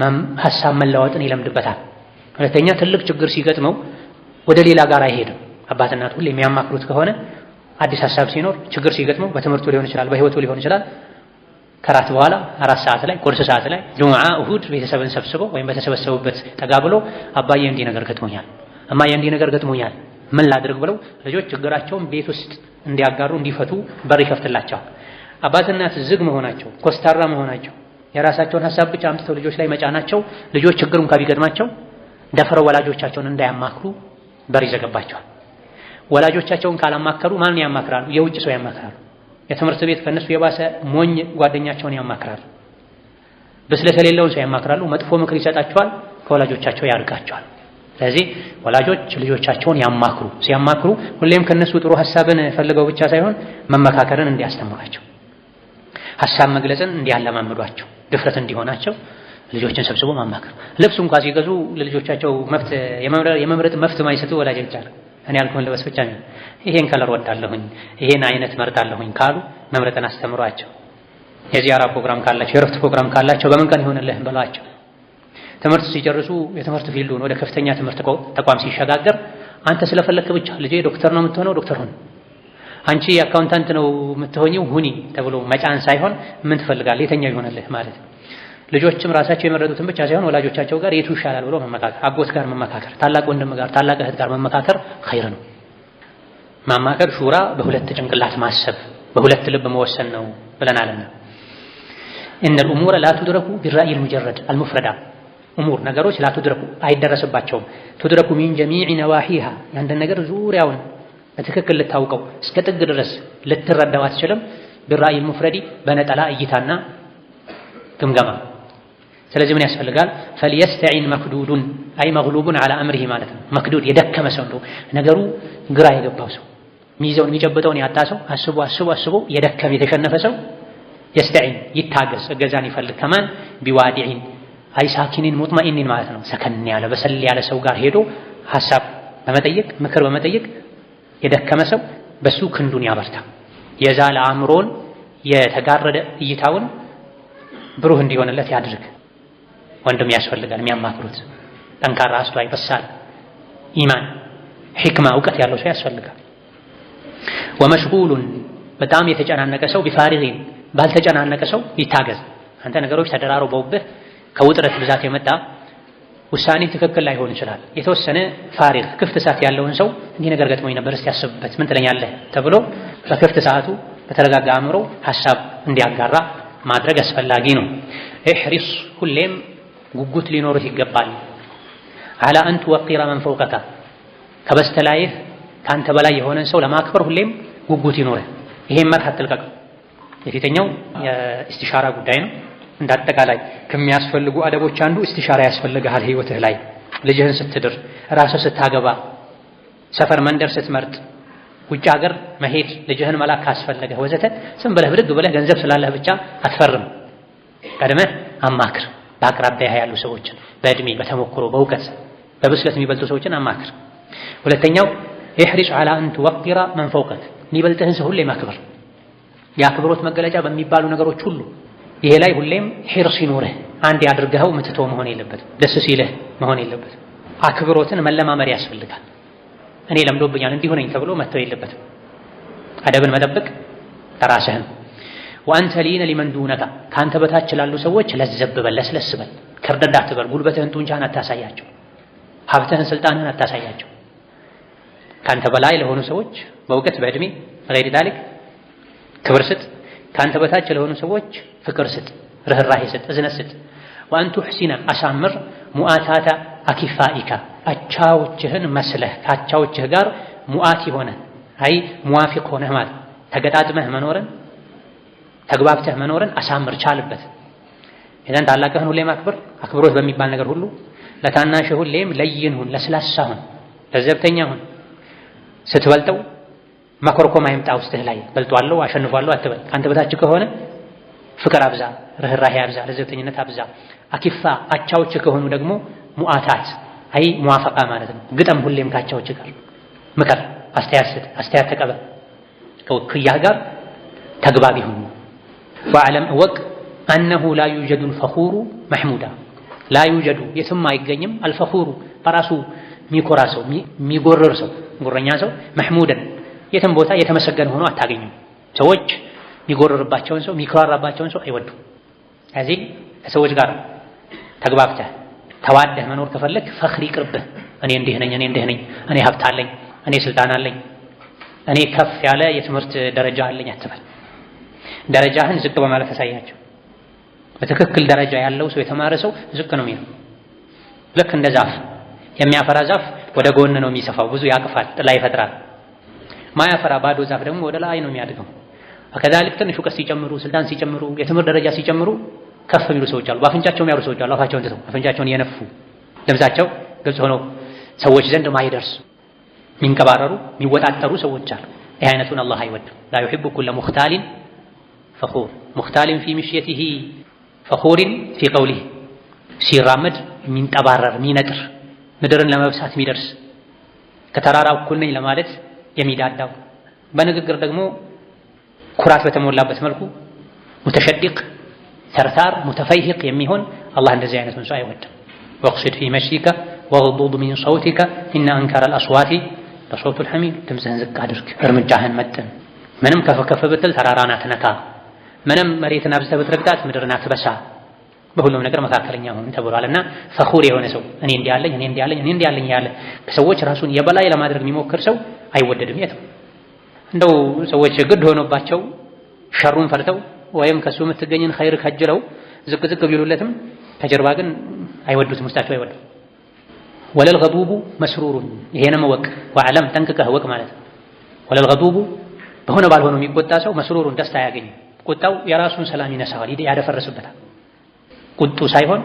Speaker 1: ሀሳብ መለዋወጥን ይለምድበታል። ሁለተኛ ትልቅ ችግር ሲገጥመው ወደ ሌላ ጋር አይሄድም። አባት እናት ሁሌ የሚያማክሩት ከሆነ አዲስ ሀሳብ ሲኖር ችግር ሲገጥመው በትምህርቱ ሊሆን ይችላል፣ በህይወቱ ሊሆን ይችላል። ከራት በኋላ 4 ሰዓት ላይ ቁርስ ሰዓት ላይ ጁምዓ እሁድ ቤተሰብን ሰብስበው ወይም በተሰበሰቡበት ጠጋ ብሎ አባዬ እንዲህ ነገር ገጥሞኛል፣ እማዬ እንዲህ ነገር ገጥሞኛል ምን ላድርግ ብለው ልጆች ችግራቸውን ቤት ውስጥ እንዲያጋሩ እንዲፈቱ በር ይከፍትላቸዋል። አባት እናት ዝግ መሆናቸው ኮስታራ መሆናቸው የራሳቸውን ሀሳብ ብቻ አምጥተው ልጆች ላይ መጫናቸው ልጆች ችግሩን ከቢገጥማቸው ደፍረው ወላጆቻቸውን እንዳያማክሩ በር ይዘገባቸዋል። ወላጆቻቸውን ካላማከሩ ማንን ያማክራሉ? የውጭ ሰው ያማክራሉ። የትምህርት ቤት ከነሱ የባሰ ሞኝ ጓደኛቸውን ያማክራሉ። ብስለት የሌለውን ሰው ያማክራሉ። መጥፎ ምክር ይሰጣቸዋል፣ ከወላጆቻቸው ያርቃቸዋል። ስለዚህ ወላጆች ልጆቻቸውን ያማክሩ። ሲያማክሩ ሁሌም ከነሱ ጥሩ ሐሳብን ፈልገው ብቻ ሳይሆን መመካከርን እንዲያስተምሯቸው፣ ሐሳብ መግለጽን እንዲያለማምዷቸው፣ ድፍረት እንዲሆናቸው ልጆችን ሰብስቦ ማማከር። ልብስ እንኳን ሲገዙ ለልጆቻቸው መብት የመምረጥ መብት ማይሰጡ ወላጆች አሉ። እኔ ያልኩህን ልበስ ብቻ ነው፣ ይሄን ከለር ወዳለሁኝ፣ ይሄን አይነት መርጣለሁኝ ካሉ መምረጥን አስተምሯቸው። የዚያራ ፕሮግራም ካላቸው፣ የረፍት ፕሮግራም ካላቸው በምን ቀን ይሆንልህ በሏቸው። ትምህርት ሲጨርሱ የትምህርት ፊልዱን ወደ ከፍተኛ ትምህርት ተቋም ሲሸጋገር አንተ ስለፈለክ ብቻ ልጄ ዶክተር ነው የምትሆነው ዶክተር ሁን፣ አንቺ አካውንታንት ነው የምትሆኚው ሁኒ ተብሎ መጫን ሳይሆን ምን ትፈልጋለህ የተኛው ይሆንልህ ማለት ነው። ልጆችም ራሳቸው የመረጡትን ብቻ ሳይሆን ወላጆቻቸው ጋር የቱ ይሻላል ብሎ መመካከር፣ አጎት ጋር መመካከር፣ ታላቅ ወንድም ጋር ታላቅ እህት ጋር መመካከር ኸይር ነው። ማማከር ሹራ በሁለት ጭንቅላት ማሰብ በሁለት ልብ መወሰን ነው ብለናልና ኢነል ኡሙረ ላ ቱድረኩ ቢራእይል ሙጀረድ አልሙፍረዳ ኡሙር ነገሮች ላ ቱድረኩ አይደረስባቸውም። ቱድረኩ ሚን ጀሚዕ ነዋሂሃ ያንድን ነገር ዙሪያውን በትክክል ልታውቀው እስከ ጥግ ድረስ ልትረዳው አትችልም። ቢራእይል ሙፍረዲ በነጠላ እይታና ግምገማ። ስለዚህ ምን ያስፈልጋል? ፈልየስተዒን መክዱዱን አይ መግሉቡን ዐላ አምሪሂ ማለት ነው። መክዱድ የደከመ ሰው ነው ነገሩ ግራ የገባው ሰው ሚይዘውን የሚጨብጠውን ያጣ ሰው አስቦ የደከመ የተሸነፈ ሰው የስተዒን ይታገዝ እገዛን ይፈልግ። ከማን ቢዋዲዒን አይ ሳኪኒን ሙጥመኢኒን ማለት ነው። ሰከን ያለ በሰል ያለ ሰው ጋር ሄዶ ሐሳብ በመጠየቅ ምክር በመጠየቅ የደከመ ሰው በሱ ክንዱን ያበርታ። የዛለ አእምሮን የተጋረደ እይታውን ብሩህ እንዲሆንለት ያድርግ። ወንድም ያስፈልጋል የሚያማክሩት ጠንካራ አስተዋይ በሳል ኢማን ሕክማ እውቀት ያለው ሰው ያስፈልጋል። ወመሽጉሉን በጣም የተጨናነቀ ሰው ቢፋሪጊን ባልተጨናነቀ ሰው ይታገዝ። አንተ ነገሮች ተደራርበውብህ ከውጥረት ብዛት የመጣ ውሳኔ ትክክል ላይሆን ይችላል። የተወሰነ ፋሪግ ክፍት ሰዓት ያለውን ሰው እንዲህ ነገር ገጥሞኝ ነበር እስቲ ያስብበት ምን ትለኛለህ ተብሎ በክፍት ሰዓቱ በተረጋጋ አእምሮ ሐሳብ እንዲያጋራ ማድረግ አስፈላጊ ነው። ኢሕሪስ ሁሌም ጉጉት ሊኖርህ ይገባል። አላ አን ትወቂረ መን ፈውቀካ ከበስተላይህ ከአንተ በላይ የሆነን ሰው ለማክበር ሁሌም ጉጉት ይኖርህ። ይሄን መርህ አትልቀቅ። የፊተኛው የእስቲሻራ ጉዳይ ነው። እንዳጠቃላይ ከሚያስፈልጉ አደቦች አንዱ ኢስቲሻራ ያስፈልግሃል። ህይወትህ ላይ ልጅህን ስትድር፣ ራስህ ስታገባ፣ ሰፈር መንደር ስትመርጥ፣ ውጭ ሀገር መሄድ ልጅህን መላክ ካስፈለገህ ወዘተ ዝም ብለህ ብድግ ብለህ ገንዘብ ስላለህ ብቻ አትፈርም። ቀድመህ አማክር። በአቅራቢያህ ያሉ ሰዎችን በእድሜ በተሞክሮ በእውቀት በብስለት የሚበልጡ ሰዎችን አማክር። ሁለተኛው ኢሕሪስ ዐላ አን ቱወቂረ መን ፈውቀክ፣ የሚበልጥህን ሰው ሁሌ ማክበር። የአክብሮት መገለጫ በሚባሉ ነገሮች ሁሉ ይሄ ላይ ሁሌም ሒርስ ይኑርህ። አንድ ያድርገኸው ምትተው መሆን የለበትም። ደስ ሲልህ መሆን የለበትም። አክብሮትን መለማመር ያስፈልጋል። እኔ ለምዶብኛል እንዲሁ ነኝ ተብሎ መተው የለበትም። አደብን መጠበቅ ተራስህን። ወአንተ ሊነ ሊመን ዱነካ፣ ከአንተ በታች ላሉ ሰዎች ለዘብ በል፣ ለስለስ በል፣ ከርደዳ አትበል። ጉልበትህን ጡንቻህን አታሳያቸው። ሀብትህን ስልጣንህን አታሳያቸው። ከአንተ በላይ ለሆኑ ሰዎች በእውቀት በዕድሜ ገይሪ ዛሊክ ክብር ስጥ። ከአንተ በታች ለሆኑ ሰዎች ፍቅር ስጥ፣ ርህራሄ ስጥ፣ እዝነት ስጥ። ወአን ቱሕሲነ፣ አሳምር ሙአታታ አኪፋኢካ፣ አቻዎችህን መስለህ ከአቻዎችህ ጋር ሙአት ሆነ አይ ሙዋፊቅ ሆነህ ማለት ተገጣጥመህ መኖርን ተግባብተህ መኖርን አሳምር፣ ቻልበት። ይዘን ታላቅህን ሁሌ ማክበር፣ አክብሮት በሚባል ነገር ሁሉ ለታናሽህ ሁሌም ለይን ሁን፣ ለስላሳ ሁን፣ ለዘብተኛ ሁን። ስትበልጠው መኮርኮም አይምጣ ውስጥህ ላይ በልጧለሁ አሸንፏለሁ አትበል። ከአንተ በታች ከሆነ ፍቅር አብዛ፣ ርህራሄ አብዛ፣ ለዘብተኝነት አብዛ። አኪፋ አቻዎች ከሆኑ ደግሞ ሙአታት አይ ሙዋፈቃ ማለት ነው። ግጠም ሁሌም ካቻዎች ጋር ምከር፣ አስተያየት ተቀበል። ከውክያህ ጋር ተግባቢ ሁን። ወአለም እወቅ አነሁ ላ ዩጀዱ አልፈኹሩ መሕሙዳ፣ ላ ዩጀዱ የትም አይገኝም፣ አልፈኹሩ በራሱ የሚኮራ ሰው የሚጎርር ሰው ጉረኛ ሰው መሕሙደን የትም ቦታ የተመሰገነ ሆኖ አታገኙም። ሰዎች የሚጎርርባቸውን ሰው የሚኮራራባቸውን ሰው አይወዱም። ስለዚህ ከሰዎች ጋር ተግባብተህ ተዋደህ መኖር ከፈለግ ፈኽር ይቅርብህ። እኔ እንዲህ ነኝ፣ እኔ እንዲህ ነኝ፣ እኔ ሀብት አለኝ፣ እኔ ስልጣን አለኝ፣ እኔ ከፍ ያለ የትምህርት ደረጃ አለኝ አትበል። ደረጃህን ዝቅ በማለት አሳያቸው። በትክክል ደረጃ ያለው ሰው የተማረ ሰው ዝቅ ነው የሚለው። ልክ እንደ ዛፍ የሚያፈራ ዛፍ ወደ ጎን ነው የሚሰፋው፣ ብዙ ያቅፋል፣ ጥላ ይፈጥራል። ማያፈራ ባዶ ዛፍ ደግሞ ወደ ላይ ነው የሚያድገው። ከዛልክ ትንሽ እውቀት ሲጨምሩ፣ ስልጣን ሲጨምሩ፣ የትምህርት ደረጃ ሲጨምሩ ከፍ የሚሉ ሰዎች አሉ። በአፍንጫቸው የሚያወሩ ሰዎች አሉ። አፋቸውን ትተው አፍንጫቸውን እየነፉ ድምፃቸው ግልጽ ሆኖ ሰዎች ዘንድ ማይደርስ የሚንቀባረሩ የሚወጣጠሩ ሰዎች አሉ። ይህ አይነቱን አላህ አይወድም። ላ ዩሒቡ ኩለ ሙኽታሊን ፈኹር፣ ሙኽታሊን ፊ ምሽየቲሂ ፈኹሪን ፊ ቀውሊሂ፣ ሲራመድ የሚንጠባረር የሚነጥር ምድርን ለመብሳት የሚደርስ ከተራራው እኩል ነኝ ለማለት የሚዳዳው በንግግር ደግሞ ኩራት በተሞላበት መልኩ ሙተሸዲቅ ተርታር ሙተፈይሂቅ የሚሆን አላህ እንደዚህ አይነቱን ሰው አይወድም። ወቅሲድ ፊ መሽይከ ወግዱድ ሚን ሰውቲከ ኢነ አንከረ አልአስዋቲ ለሰውቱል ሐሚድ፣ ድምፅህን ዝቅ አድርግ፣ እርምጃህን መጥን። ምንም ከፍ ከፍ ብትል ተራራን አትነካ፣ ምንም መሬትን አብዝተህ ብትረግጣት ምድርን አትበሳ። በሁሉም ነገር መካከለኛ ሁን ተብሏልና ፈኹር የሆነ ሰው እኔ እንዲህ አለኝ እኔ እንዲህ አለኝ እኔ እንዲህ አለኝ ያለ ከሰዎች ራሱን የበላይ ለማድረግ የሚሞክር ሰው አይወደድም። የትም እንደው ሰዎች ግድ ሆኖባቸው ሸሩን ፈርተው ወይም ከሱ የምትገኝን ኸይር ከጅለው ዝቅ ዝቅ ቢሉለትም ከጀርባ ግን አይወዱትም፣ ውስጣቸው አይወዱም። ወለል ገዱቡ መስሩሩን፣ ይሄንም ወቅ ወዓለም ጠንቅቀህ ወቅ ማለት ነው። ወለል ገዱቡ በሆነ ባልሆነው የሚቆጣ ሰው መስሩሩን ደስታ አያገኝም። ቁጣው የራሱን ሰላም ይነሳዋል፣ ያደፈረስበታል። ቁጡ ሳይሆን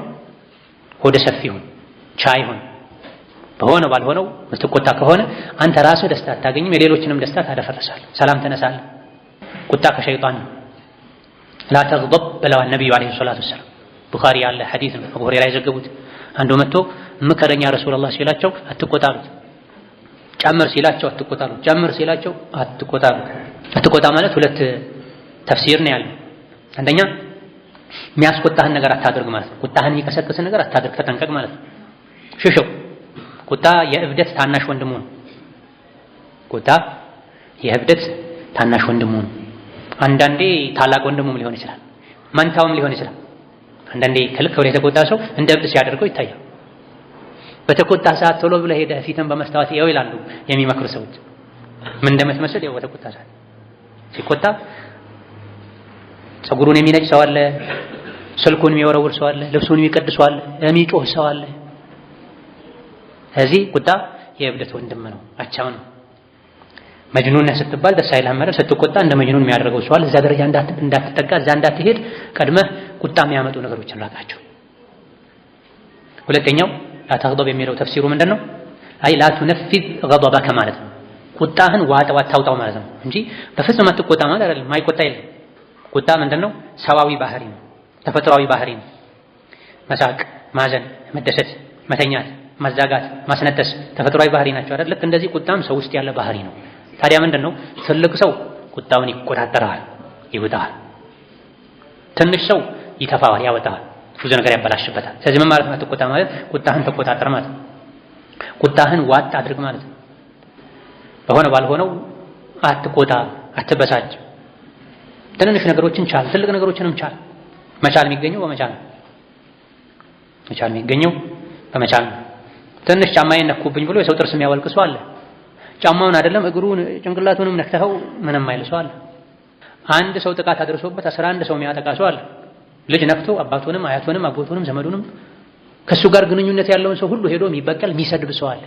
Speaker 1: ሆደ ሰፊ ሁን፣ ቻይ ሁን። በሆነ ባልሆነው የምትቆጣ ከሆነ አንተ ራስህ ደስታ አታገኝም፣ የሌሎችንም ደስታ ታደፈርሳለህ፣ ሰላም ተነሳለህ። ቁጣ ከሸይጣን ነው። ላ ተግደብ ብለዋል ነቢዩ ዓለይሂ ሰላቱ ወሰላም። ቡኻሪ ያለ ሐዲስ ነው፣ አቡ ሁረይራ የዘገቡት። አንዱ መጥቶ ምከረኛ ረሱላላህ ሲላቸው አትቆጣሉት፣ ጨምር ሲላቸው አትቆጣሉት፣ ጨምር ሲላቸው አትቆጣሉት። አትቆጣ ማለት ሁለት ተፍሲር ነው ያለው። አንደኛ የሚያስቆጣህን ነገር አታድርግ ማለት ነው። ቁጣህን የሚቀሰቅስን ነገር አታድርግ፣ ተጠንቀቅ ማለት ነው። ሽሽው። ቁጣ የእብደት ታናሽ ወንድሙ ነው። ቁጣ የእብደት ታናሽ ወንድሙ ነው። አንዳንዴ ታላቅ ወንድሙም ሊሆን ይችላል፣ መንታውም ሊሆን ይችላል። አንዳንዴ ከልክ በላይ የተቆጣ ሰው እንደ እብድ ሲያደርገው ይታያል። በተቆጣ ሰዓት ቶሎ ብለህ ሄደህ ፊትን በመስታወት ይኸው ይላሉ የሚመክሩ ሰዎች። ምን እንደምትመስል ይኸው በተቆጣ ሰዓት ሲቆጣ ፀጉሩን የሚነጭ ሰው አለ፣ ስልኩን የሚወረውር ሰው አለ፣ ልብሱን የሚቀድ ሰው አለ፣ የሚጮህ ሰው አለ። እዚህ ቁጣ የእብደት ወንድም ነው፣ አቻው ነው። መጅኑን ነህ ስትባል ደስ አይልህም ማለት ስትቆጣ እንደ መጅኑን የሚያደርገው ሰው አለ። እዛ ደረጃ እንዳትጠጋ፣ እዛ እንዳትሄድ ቀድመህ ቁጣ የሚያመጡ ነገሮችን ራቃቸው። ሁለተኛው ላ ተግደብ የሚለው ተፍሲሩ ምንድነው? አይ ላ ቱነፊዝ ገደበከ ማለት ነው። ቁጣህን ዋጠው አታውጣው ማለት ነው እንጂ በፍጹም አትቆጣ ማለት አይደለም። ማይቆጣ የለም። ቁጣ ምንድነው? ሰዋዊ ባህሪ ነው፣ ተፈጥሯዊ ባህሪ ነው። መሳቅ፣ ማዘን፣ መደሰት፣ መተኛት፣ ማዛጋት፣ ማስነጠስ ተፈጥሯዊ ባህሪ ናቸው አይደል? ልክ እንደዚህ ቁጣም ሰው ውስጥ ያለ ባህሪ ነው። ታዲያ ምንድነው? ትልቅ ሰው ቁጣውን ይቆጣጠራል፣ ይውጣል። ትንሽ ሰው ይተፋዋል፣ ያወጣል፣ ብዙ ነገር ያበላሽበታል። ስለዚህ ምን ማለት ነው? አትቆጣ ማለት ቁጣህን ተቆጣጠር ማለት ነው። ቁጣህን ዋጥ አድርግ ማለት ነው። በሆነ ባልሆነው አትቆጣ፣ አትበሳጭ። ትንንሽ ነገሮችን ቻል፣ ትልቅ ነገሮችንም ቻል። መቻል የሚገኘው በመቻል ነው። መቻል የሚገኘው በመቻል ነው። ትንሽ ጫማዬን ነኩብኝ ብሎ የሰው ጥርስ የሚያወልቅ ሰው አለ። ጫማውን አይደለም እግሩን ጭንቅላቱንም ነክተኸው ምንም አይል ሰው አለ። አንድ ሰው ጥቃት አድርሶበት 11 ሰው የሚያጠቃ ሰው አለ። ልጅ ነክቶ አባቱንም አያቱንም አጎቱንም ዘመዱንም ከሱ ጋር ግንኙነት ያለውን ሰው ሁሉ ሄዶ የሚበቀል የሚሰድብ ሰው አለ።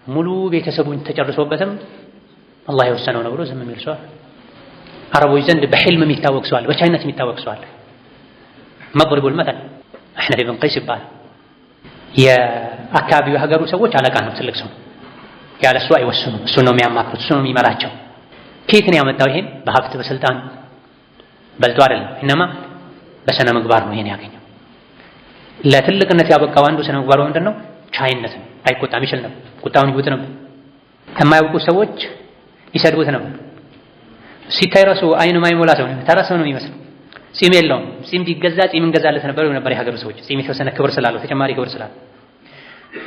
Speaker 1: ሙሉ ቤተሰቡን ተጨርሶበትም አላህ የወሰነው ነው ብሎ ዝም የሚል ሰው አለ። አረቦች ዘንድ በሕልም የሚታወቅ ሰው አለ፣ በቻይነት የሚታወቅ ሰው አለ። መድሪቡል መተል አሕነፍ ብን ቀይስ ይባላል። የአካባቢው የሀገሩ ሰዎች አለቃ ነው፣ ትልቅ ሰው። ያለ እሱ አይወስኑም። እሱ ነው የሚያማክሩት፣ እሱ ነው የሚመራቸው። ከየት ነው ያመጣው? ይሄን በሀብት በስልጣን በልቶ አይደለም፣ እነማ በስነ ምግባር ነው ይሄን ያገኘው። ለትልቅነት ያበቃው አንዱ ስነ ምግባሩ ምንድነው? ቻይነት ነው። አይቆጣም፣ ይችል ነበር። ቁጣውን ይውጥ ነበር። የማያውቁ ሰዎች ይሰድቡት ነበር። ሲታይ ራሱ አይኑ ማይሞላ ሰው ነው፣ ተራ ሰው ነው የሚመስለው። ጺም የለውም። ጺም ቢገዛ ጺም እንገዛለት ነበር የሀገሩ ሰዎች። ጺም የተወሰነ ክብር ስላለው፣ ተጨማሪ ክብር ስላለው።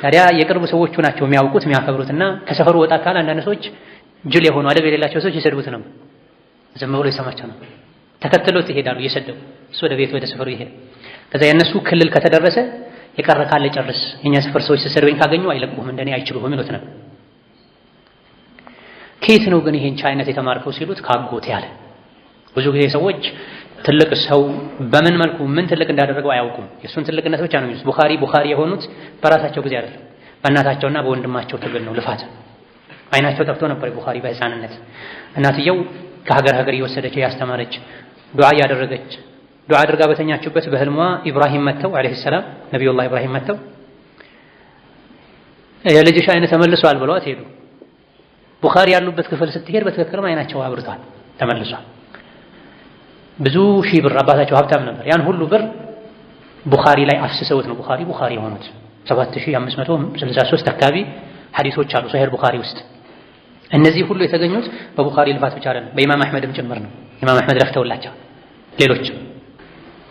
Speaker 1: ታዲያ የቅርብ ሰዎቹ ናቸው የሚያውቁት የሚያከብሩትና ከሰፈሩ ወጣ ካለ አንዳንድ ሰዎች ጅል የሆኑ አደብ የሌላቸው ሰዎች ይሰድቡት ነበር። ዝም ብሎ ይሰማቸው ነበር። ተከትሎት ይሄዳሉ እየሰደቡ፣ እሱ ወደ ቤቱ ወደ ሰፈሩ ይሄዳል። ከዛ የእነሱ ክልል ከተደረሰ የቀረ ካለ ጨርስ፣ የኛ ሰፈር ሰዎች ሲሰድበኝ ካገኙ አይለቁህም፣ እንደኔ አይችሉህም ይሉት ነበር። ከየት ነው ግን ይሄን ቻይነት የተማርከው ሲሉት ካጎቴ ያለ። ብዙ ጊዜ ሰዎች ትልቅ ሰው በምን መልኩ ምን ትልቅ እንዳደረገው አያውቁም። የእሱን ትልቅነት ብቻ ነው የሚሉት። ቡኻሪ የሆኑት በራሳቸው ጊዜ አይደለም፣ በእናታቸውና በወንድማቸው ትግል ነው፣ ልፋት። አይናቸው ጠፍቶ ነበር ቡኻሪ በህፃንነት። እናትየው ከሀገር እየወሰደች ያስተማረች፣ ዱዓ እያደረገች፣ ዱዓ አድርጋ በተኛችበት በህልሟ ኢብራሂም መጥተው አለይሂ ሰላም ነቢዩላህ ኢብራሂም መጥተው የልጅሽ አይነ ተመልሷል ብለዋት ሄዱ። ቡኻሪ ያሉበት ክፍል ስትሄድ በትክክልም አይናቸው አብርቷል፣ ተመልሷል። ብዙ ሺህ ብር አባታቸው ሀብታም ነበር። ያን ሁሉ ብር ቡኻሪ ላይ አፍስሰውት ነው ቡኻሪ የሆኑት። 7563 አካባቢ ሐዲሶች አሉ ሶሒህ ቡኻሪ ውስጥ። እነዚህ ሁሉ የተገኙት በቡኻሪ ልፋት ብቻ አይደለም፣ በኢማም አሕመድም ጭምር ነው። ኢማም አሕመድ ለፍተውላቸው፣ ሌሎችም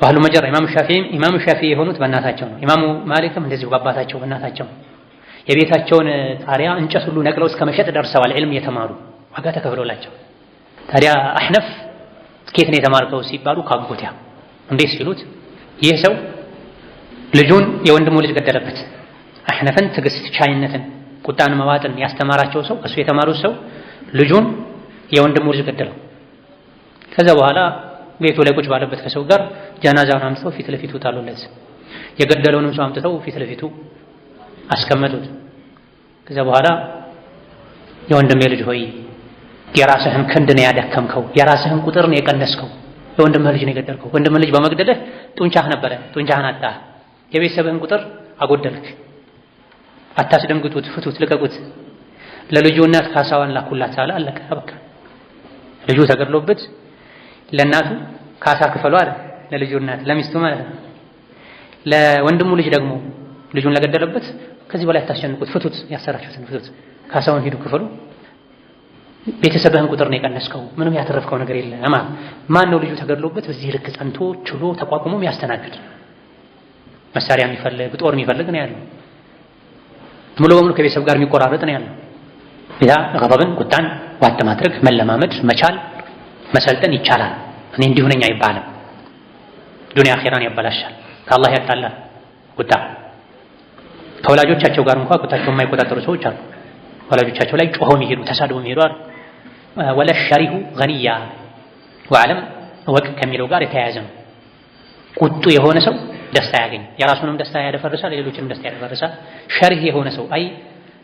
Speaker 1: ባህሉ መጀራ ኢማሙ ሻፊዒ የሆኑት በእናታቸው ነው። ኢማሙ ማሊክም እንደዚሁ በአባታቸው በእናታቸው። የቤታቸውን ጣሪያ እንጨት ሁሉ ነቅለው እስከ መሸጥ ደርሰዋል፣ ዒልም የተማሩ ዋጋ ተከፍሎላቸው። ታዲያ አሕነፍ ከየት ነው የተማርከው ሲባሉ ካጎቴ። እንዴት ሲሉት ይህ ሰው ልጁን የወንድሙ ልጅ ገደለበት። አሕነፍን ትዕግስት፣ ቻይነትን፣ ቁጣን መዋጥን ያስተማራቸው ሰው እሱ የተማሩት ሰው ልጁን የወንድሙ ልጅ ገደለው። ከዛ በኋላ ቤቱ ላይ ቁጭ ባለበት ከሰው ጋር ጀናዛውን አምጥተው ፊት ለፊቱ ጣሉለት። የገደለውንም ሰው አምጥተው ፊት ለፊቱ አስቀመጡት። ከዛ በኋላ የወንድሜ ልጅ ሆይ የራስህን ክንድ ነው ያደከምከው፣ የራስህን ቁጥር ነው የቀነስከው፣ የወንድምህ ልጅ ነው የገደልከው። ወንድምህ ልጅ በመግደልህ ጡንቻህ ነበረ፣ ጡንቻህን አጣህ። የቤተሰብህን ቁጥር አጎደልክ። አታስደንግጡት፣ ፍቱት፣ ልቀቁት። ለልጁ እናት ካሳዋን ላኩላት አለ። አለቀ፣ በቃ ልጁ ተገድሎበት ለእናቱ ካሳ ክፈሉ አለ። ለልጁ እናት፣ ለሚስቱ ማለት ነው። ለወንድሙ ልጅ ደግሞ ልጁን ለገደለበት ከዚህ በላይ አታስጨንቁት፣ ፍቱት፣ ያሰራችሁትን ፍቱት፣ ካሳውን ሂዱ ክፈሉ። ቤተሰብህን ቁጥር ነው የቀነስከው፣ ምንም ያተረፍከው ነገር የለም። ማን ነው ልጁ ተገድሎበት በዚህ ልክ ጸንቶ ችሎ ተቋቁሞ የሚያስተናግድ? መሳሪያ የሚፈልግ ጦር የሚፈልግ ነው ያለው። ሙሉ በሙሉ ከቤተሰብ ጋር የሚቆራረጥ ነው ያለው። ያ ገበብን ቁጣን ዋጥ ማድረግ መለማመድ መቻል መሰልጠን ይቻላል። እኔ እንዲሁ ነኝ አይባልም። ዱንያ አኺራን ያበላሻል፣ ከአላህ ያጣላል። ቁጣ ከወላጆቻቸው ጋር እንኳን ቁጣቸው የማይቆጣጠሩ ሰዎች አሉ። ወላጆቻቸው ላይ ጮኸው የሚሄዱ ተሳድበው የሚሄዱ አሉ። ወለ ሸሪሁ ገኒያ ወዓለም ወቅ ከሚለው ጋር የተያያዘ ነው። ቁጡ የሆነ ሰው ደስታ ያገኝ፣ የራሱንም ደስታ ያደፈርሳል፣ ሌሎችንም ደስታ ያደፈርሳል። ሸሪህ የሆነ ሰው አይ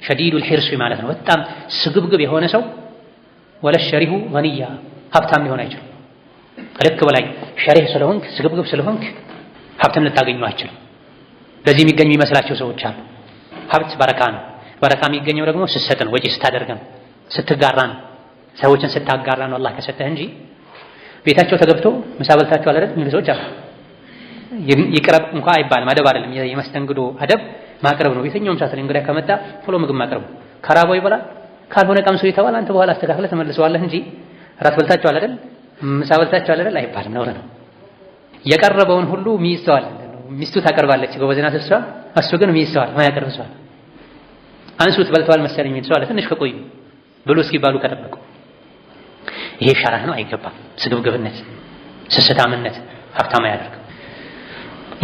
Speaker 1: ሸዲዱል ሒርስ ማለት ነው፣ በጣም ስግብግብ የሆነ ሰው ወለ ሸሪሁ ገኒያ ሀብታም ሊሆን አይችልም። ከልክ በላይ ሸሪህ ስለሆንክ ስግብግብ ስለሆንክ ሀብትን ልታገኙ አትችልም። በዚህ የሚገኙ የሚመስላቸው ሰዎች አሉ። ሀብት በረካ ነው። በረካ የሚገኘው ደግሞ ስትሰጥ ነው፣ ወጪ ስታደርግ ነው፣ ስትጋራ ነው። ሰዎችን ስታጋራ ነው አላህ ከሰጠህ እንጂ ቤታቸው ተገብቶ ምሳ በልታቸው አይደል የሚሉ ሰዎች አሉ። ይቅረብ እንኳን አይባልም። አደብ አይደለም፣ የመስተንግዶ አደብ ማቅረብ ነው። የትኛውም ሰዓት ላይ እንግዳ ከመጣ ቶሎ ምግብ ማቅረብ ነው። ከራበው ይበላል፣ ካልሆነ ቀምሶ ይተዋል። አንተ በኋላ አስተካክለህ ተመልሰዋለህ እንጂ ራት በልታቸው አይደል ምሳ በልታቸው አይደል አይባልም። ነውር ነው። የቀረበውን ሁሉ ሚይስተዋል፣ ሚስቱ ታቀርባለች ጎበዝ ናት እሷ፣ እሱ ግን ሚይስተዋል ማያቀርብ ሰው። አንሱት በልተዋል መሰለኝ የሚል ሰው አለ። ትንሽ ከቆዩ ብሎ እስኪባሉ ከጠበቁ ይሄ ሸራህ ነው፣ አይገባም። ስግብግብነት፣ ስስታምነት ሀብታም አያደርግም።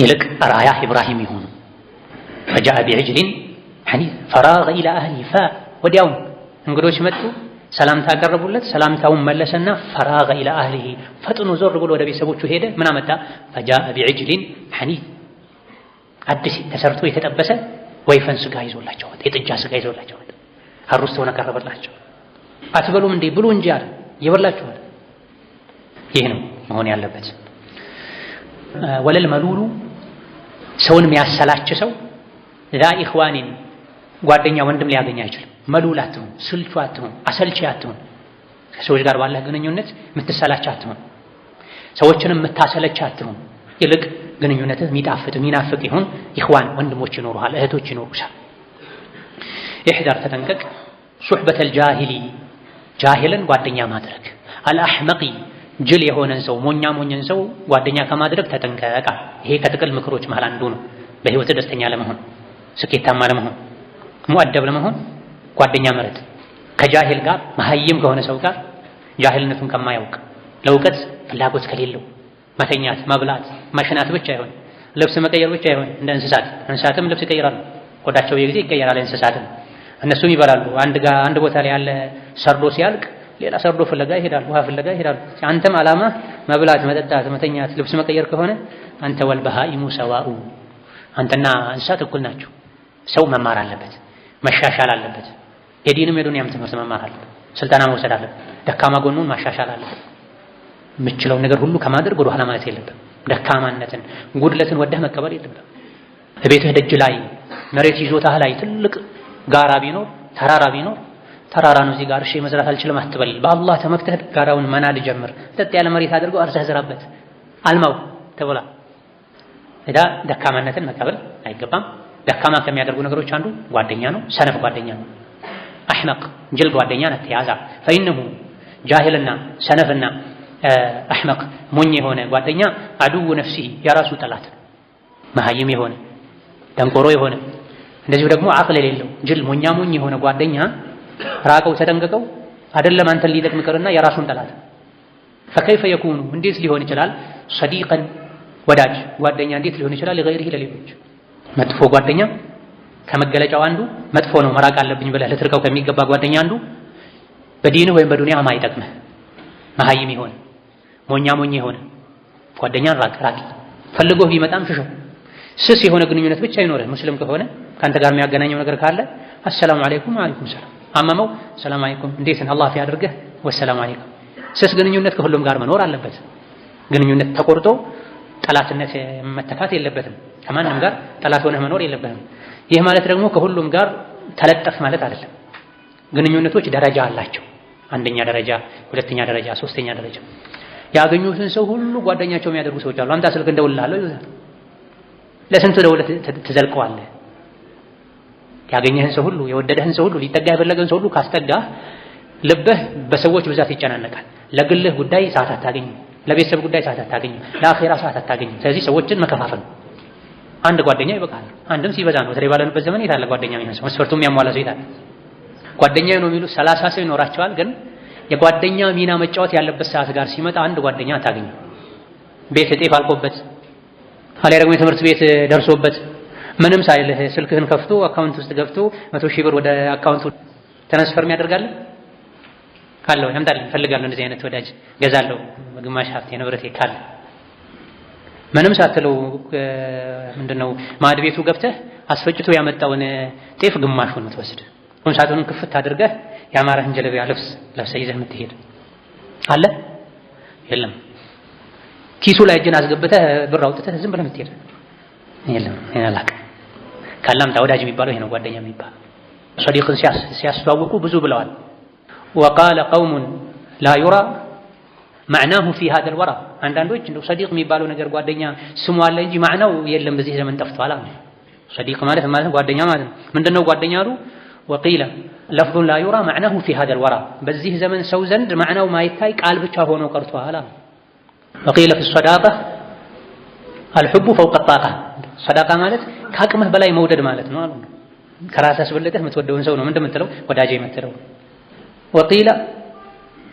Speaker 1: ይልቅ ራያ ኢብራሂም ይሁኑ። ፈጃአ ቢዕጅሊን ሐኒዝ ፈራገ ኢላ አህሊሂ ወዲያውም እንግዶች መጡ፣ ሰላምታ አቀረቡለት። ሰላምታውን መለሰና ፈራገ ኢላ አህሊሂ ፈጥኖ ዞር ብሎ ወደ ቤተሰቦቹ ሄደ። ምን አመጣ? ፈጃአ ቢዕጅሊን ሐኒዝ አዲስ ተሰርቶ የተጠበሰ ወይፈን ስጋ ይዞላቸው ወጣ፣ የጥጃ ስጋ ይዞላቸው ወጣ። አሩስተውን አቀረበላቸው። አትበሉም እንዴ? ብሉ እንጂ አለ። ይበላችኋል። ይህ ነው መሆን ያለበት። ወለል መሉሉ ሰውን የሚያሰላች ሰው ዛ ኢኽዋኒን ጓደኛ ወንድም ሊያገኝ አይችልም። መሉል አትሁን፣ ስልቹ አትሁን፣ አሰልቺ አትሁን። ከሰዎች ጋር ባለህ ግንኙነት የምትሰላች አትሁን፣ ሰዎችንም የምታሰለች አትሁን። ይልቅ ግንኙነትህ የሚጣፍጥ የሚናፍቅ ይሁን። ኢኽዋን ወንድሞች ይኖሩሃል፣ እህቶች ይኖሩሻል። ኢሕዳር ተጠንቀቅ። ሱሕበተል ጃሂሊ ጃሂልን ጓደኛ ማድረግ፣ አልአሕመቂ ጅል የሆነን ሰው ሞኛን ሰው ጓደኛ ከማድረግ ተጠንቀቅ። ይሄ ከጥቅል ምክሮች መሃል አንዱ ነው። በህይወት ደስተኛ ለመሆን ስኬታማ ለመሆን ሙአደብ ለመሆን ጓደኛ መረጥ። ከጃሂል ጋር መሀይም ከሆነ ሰው ጋር ጃሂልነቱን ከማያውቅ ለእውቀት ፍላጎት ከሌለው መተኛት፣ መብላት፣ መሽናት ብቻ ይሆን፣ ልብስ መቀየር ብቻ ይሆን። እንደ እንስሳትም ልብስ ይቀይራሉ፣ ቆዳቸው የጊዜ ይቀየራል። እንስሳትም እነሱም ይበላሉ። አንድ ቦታ ላይ ያለ ሰርዶ ሲያልቅ ሌላ ሰርዶ ፍለጋ ይሄዳሉ፣ ውሃ ፍለጋ ይሄዳሉ። አንተም አላማ መብላት፣ መጠጣት፣ መተኛት፣ ልብስ መቀየር ከሆነ አንተ ወልበሃኢሙ ሰዋኡ አንተና እንስሳት እኩል ናቸው። ሰው መማር አለበት፣ መሻሻል አለበት። የዲንም የዱንያም ትምህርት መማር አለበት፣ ስልጠና መውሰድ አለበት። ደካማ ጎኑን ማሻሻል አለበት። የምችለውን ነገር ሁሉ ከማድረግ ወደ ኋላ ማለት የለብም። ደካማነትን ጉድለትን ወደህ መቀበል የለብም። በቤትህ ደጅ ላይ መሬት ይዞታህ ላይ ትልቅ ጋራ ቢኖር ተራራ ነው እዚህ ጋር እሺ መዝራት አልችልም አትበል። በአላህ ተመክተህ ጋራውን መናድ ጀምር። ጠጥ ያለ መሬት አድርገው አርሰህ ዝራበት፣ አልማው ተብላ እዳ ደካማነትን መቀበል አይገባም። ደካማ ከሚያደርጉ ነገሮች አንዱ ጓደኛ ነው፣ ሰነፍ ጓደኛ ነው። አሕመቅ ጅል ጓደኛ ናት ያዛ። ፈኢነሁ ጃሂልና ሰነፍና አሕመቅ ሞኝ የሆነ ጓደኛ አዱው ነፍሲሂ የራሱ ጠላት፣ መሀይም የሆነ ደንቆሮ የሆነ እንደዚሁ ደግሞ አቅል የሌለው ጅል ሞኝ የሆነ ጓደኛ ራቀው፣ ተጠንቀቀው። አይደለም አንተን ሊጠቅም ይቅርና የራሱን ጠላት። ፈከይፈ የኩኑ እንዴት ሊሆን ይችላል? ሰዲቀን ወዳጅ ጓደኛ እንዴት ሊሆን ይችላል? ለገይሪሂ ለሌሎች መጥፎ ጓደኛ ከመገለጫው አንዱ መጥፎ ነው መራቅ አለብኝ ብለህ ልትርቀው ከሚገባ ጓደኛ አንዱ በዲንህ ወይም በዱንያ ማይጠቅምህ መሀይም የሆነ ሞኝ የሆነ ጓደኛን ራቅ። ፈልጎህ ቢመጣም ሽሸው። ስስ የሆነ ግንኙነት ብቻ ይኖርህ። ሙስሊም ከሆነ ከአንተ ጋር የሚያገናኘው ነገር ካለ አሰላሙ አለይኩም ወአለይኩም ሰላም፣ አመመው ሰላም አለይኩም እንዴት ነህ አላህ ያድርግህ ወሰላም አለይኩም። ስስ ግንኙነት ከሁሉም ጋር መኖር አለበት። ግንኙነት ተቆርጦ ጠላትነት መተካት የለበትም። ከማንም ጋር ጠላት ሆነህ መኖር የለበትም። ይህ ማለት ደግሞ ከሁሉም ጋር ተለጠፍ ማለት አይደለም። ግንኙነቶች ደረጃ አላቸው። አንደኛ ደረጃ፣ ሁለተኛ ደረጃ፣ ሶስተኛ ደረጃ። ያገኙትን ሰው ሁሉ ጓደኛቸው የሚያደርጉ ሰዎች አሉ። አምጣ ስልክ እንደውልልሃለሁ ይሉታል። ለስንቱ ደውለህ ትዘልቀዋለህ? ያገኘህን ሰው ሁሉ የወደደህን ሰው ሁሉ ሊጠጋ የፈለገን ሰው ሁሉ ካስጠጋህ ልብህ በሰዎች ብዛት ይጨናነቃል። ለግልህ ጉዳይ ሰዓት አታገኝም፣ ለቤተሰብ ጉዳይ ሰዓት አታገኝም፣ ለአኺራ ሰዓት አታገኝም። ስለዚህ ሰዎችን መከፋፈል፣ አንድ ጓደኛ ይበቃል። አንድም ሲበዛ ነው። በተለይ ባለንበት ዘመን የታለ ጓደኛ የሚሆን ሰው? መስፈርቱም የሚያሟላ ሰው የታለ? ጓደኛ ነው የሚሉ 30 ሰው ይኖራቸዋል። ግን የጓደኛ ሚና መጫወት ያለበት ሰዓት ጋር ሲመጣ አንድ ጓደኛ አታገኝም። ቤት ጤፍ አልቆበት አሊያ ደግሞ የትምህርት ቤት ደርሶበት ምንም ሳይልህ ስልክህን ከፍቶ አካውንት ውስጥ ገብቶ 100 ሺህ ብር ወደ አካውንቱ ትራንስፈር የሚያደርጋል ካለው ያምጣልኝ እፈልጋለሁ፣ እንደዚህ አይነት ወዳጅ ገዛለሁ፣ ግማሽ ሀብቴ ንብረቴ ካለ ምንም ሳትለው ምንድነው ማድ ቤቱ ገብተህ አስፈጭቶ ያመጣውን ጤፍ ግማሹን የምትወስድ ቁም ሳጥኑን ክፍት አድርገህ ያማረህን ጀለቢያ ልብስ ለብሰህ ይዘህ የምትሄድ አለ? የለም። ኪሱ ላይ እጅን አስገብተህ ብር አውጥተህ ዝም ብለህ የምትሄድ የለም። ይላል ካላምጣ ወዳጅ የሚባለው ይሄ ነው ጓደኛ የሚባለው። ሰዲቅን ሲያስተዋውቁ ብዙ ብለዋል። وقال قوم لا يرى معناه في هذا الورى አንዳንዶች እንደው ሰዲቅ የሚባለው ነገር ጓደኛ ስሙ አለ እንጂ ማዕናው የለም በዚህ ዘመን ጠፍቷል አሉ። ሰዲቅ ማለት ጓደኛ ማለት ነው። ምንድነው ጓደኛ አሉ? وقيل لفظ لا يرى معناه في هذا الورى በዚህ ዘመን ሰው ዘንድ ማዕናው ማይታይ ቃል ብቻ ሆኖ ቀርቷል አሉ። وقيل في الصداقة الحب فوق الطاقة صداقة ማለት ከአቅምህ በላይ መውደድ ማለት ነው አሉ። ከራስህ አስበልጠህ የምትወደውን ሰው ነው ምንድን የምትለው ወዳጄ የምትለው። وقيل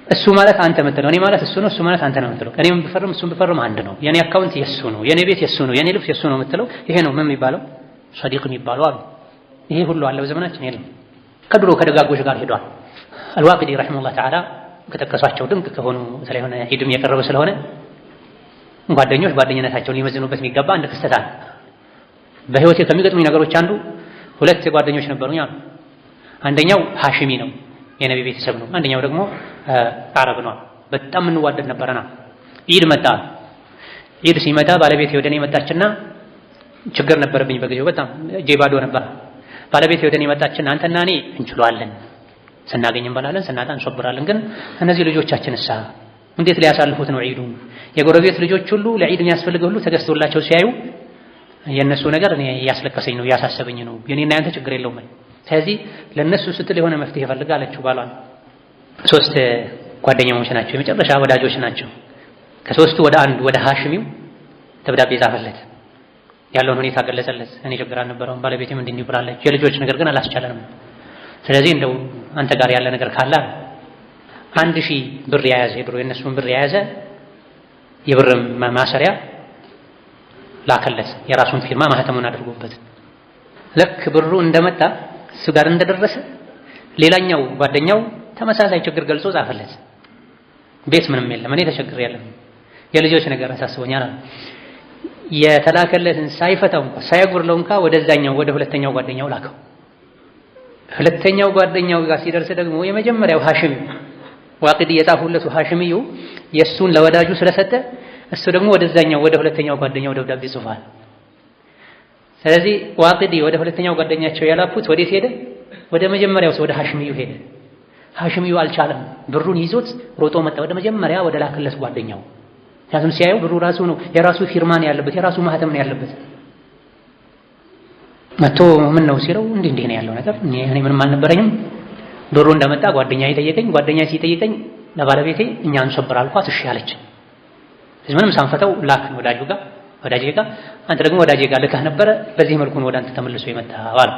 Speaker 1: እሱ ማለት አንተ የምትለው እኔ ማለት እሱ ነው እሱ ማለት አንተ ነው የምትለው። እኔም ብፈርም እሱም ብፈርም አንድ ነው። የኔ አካውንት የሱ ነው፣ የኔ ቤት የሱ ነው፣ የኔ ልብስ የሱ ነው የምትለው ይሄ ነው ምን የሚባለው ሰዲቅ የሚባለው አሉ። ይሄ ሁሉ አለ በዘመናችን የለም። ከድሮ ከደጋጎች ጋር ሄዷል። አልዋቂዲ ረሂመሁላህ ተዓላ ከጠቀሷቸው ድንቅ ከሆኑ ስለሆነ ዒድም የቀረበ ስለሆነ ጓደኞች ጓደኝነታቸውን ሊመዝኑበት የሚገባ አንድ ክስተት አለ። በህይወቴ ከሚገጥሙኝ ነገሮች አንዱ ሁለት ጓደኞች ነበሩኝ አሉ። አንደኛው ሃሽሚ ነው የነቢ ቤተሰብ ነው። አንደኛው ደግሞ አረብ ነው። በጣም እንዋደድ ነበርና ዒድ መጣ። ዒድ ሲመጣ ባለቤቴ ወደኔ መጣችና ችግር ነበረብኝ በጊዜው በጣም እጄ ባዶ ነበር። ባለቤቴ ወደኔ መጣችና አንተና እኔ እንችሏለን፣ ስናገኝ እንበላለን፣ ስናጣ እንሶብራለን፣ ግን እነዚህ ልጆቻችንሳ እንዴት ሊያሳልፉት ነው ዒዱ? የጎረቤት ልጆች ሁሉ ለዒድ የሚያስፈልገው ሁሉ ተገዝቶላቸው ሲያዩ የነሱ ነገር እኔ ያስለቀሰኝ ነው ያሳሰበኝ ነው። የኔና ያንተ ችግር የለውም። ስለዚህ ለነሱ ስትል የሆነ መፍትሄ ፈልጋለችው ባሏን። ሶስት ጓደኛሞች ናቸው፣ የመጨረሻ ወዳጆች ናቸው። ከሶስቱ ወደ አንድ ወደ ሃሽሚው ደብዳቤ ጻፈለት፣ ያለውን ሁኔታ ገለጸለት። እኔ ችግር አልነበረውም፣ ባለቤቴም እንዲህ ብላለች፣ የልጆች ነገር ግን አላስቻለንም። ስለዚህ እንደው አንተ ጋር ያለ ነገር ካለ 1000 ብር የያዘ የድሮ የነሱን ብር የያዘ የብር ማሰሪያ ላከለት፣ የራሱን ፊርማ ማህተሙን አድርጎበት። ልክ ብሩ እንደመጣ እሱ ጋር እንደደረሰ ሌላኛው ጓደኛው ተመሳሳይ ችግር ገልጾ ጻፈለት። ቤት ምንም የለም፣ እኔ ተቸግሬያለሁ፣ የልጆች ነገር አሳስቦኛል። የተላከለትን ሳይፈታው እንኳን ሳይጉርለው እንኳን ወደዛኛው ወደ ሁለተኛው ጓደኛው ላከው። ሁለተኛው ጓደኛው ጋር ሲደርስ ደግሞ የመጀመሪያው ሃሽሚ ዋቂዲ የጻፉለቱ ሃሽሚዩ የሱን ለወዳጁ ስለሰጠ እሱ ደግሞ ወደዛኛው ወደ ሁለተኛው ጓደኛው ደብዳቤ ጽፏል። ስለዚህ ዋቂዲ ወደ ሁለተኛው ጓደኛቸው ያላኩት ወዴት ሄደ? ወደ መጀመሪያው ሰው ወደ ሃሽሚዩ ሄደ። ሃሽሚዩ አልቻለም፣ ብሩን ይዞት ሮጦ መጣ ወደ መጀመሪያ ወደ ላከለት ጓደኛው። ምክንያቱም ሲያየው ብሩ ራሱ ነው፣ የራሱ ፊርማን ያለበት፣ የራሱ ማህተም ነው ያለበት። መጥቶ ምን ነው ሲለው እንዲህ ነው ያለው ነገር፣ እኔ ምንም አልነበረኝም። ብሩ እንደመጣ ጓደኛዬ ጠየቀኝ፣ ጓደኛዬ ሲጠይቀኝ ለባለቤቴ እኛ እንሰብር አልኳት፣ እሺ አለች። ምንም ሳንፈተው ላክን ወዳጄ ጋር አንተ ደግሞ ወዳጄ ጋር ልከህ ነበረ፣ በዚህ መልኩ ነው ወደ አንተ ተመልሶ የመጣው አለ።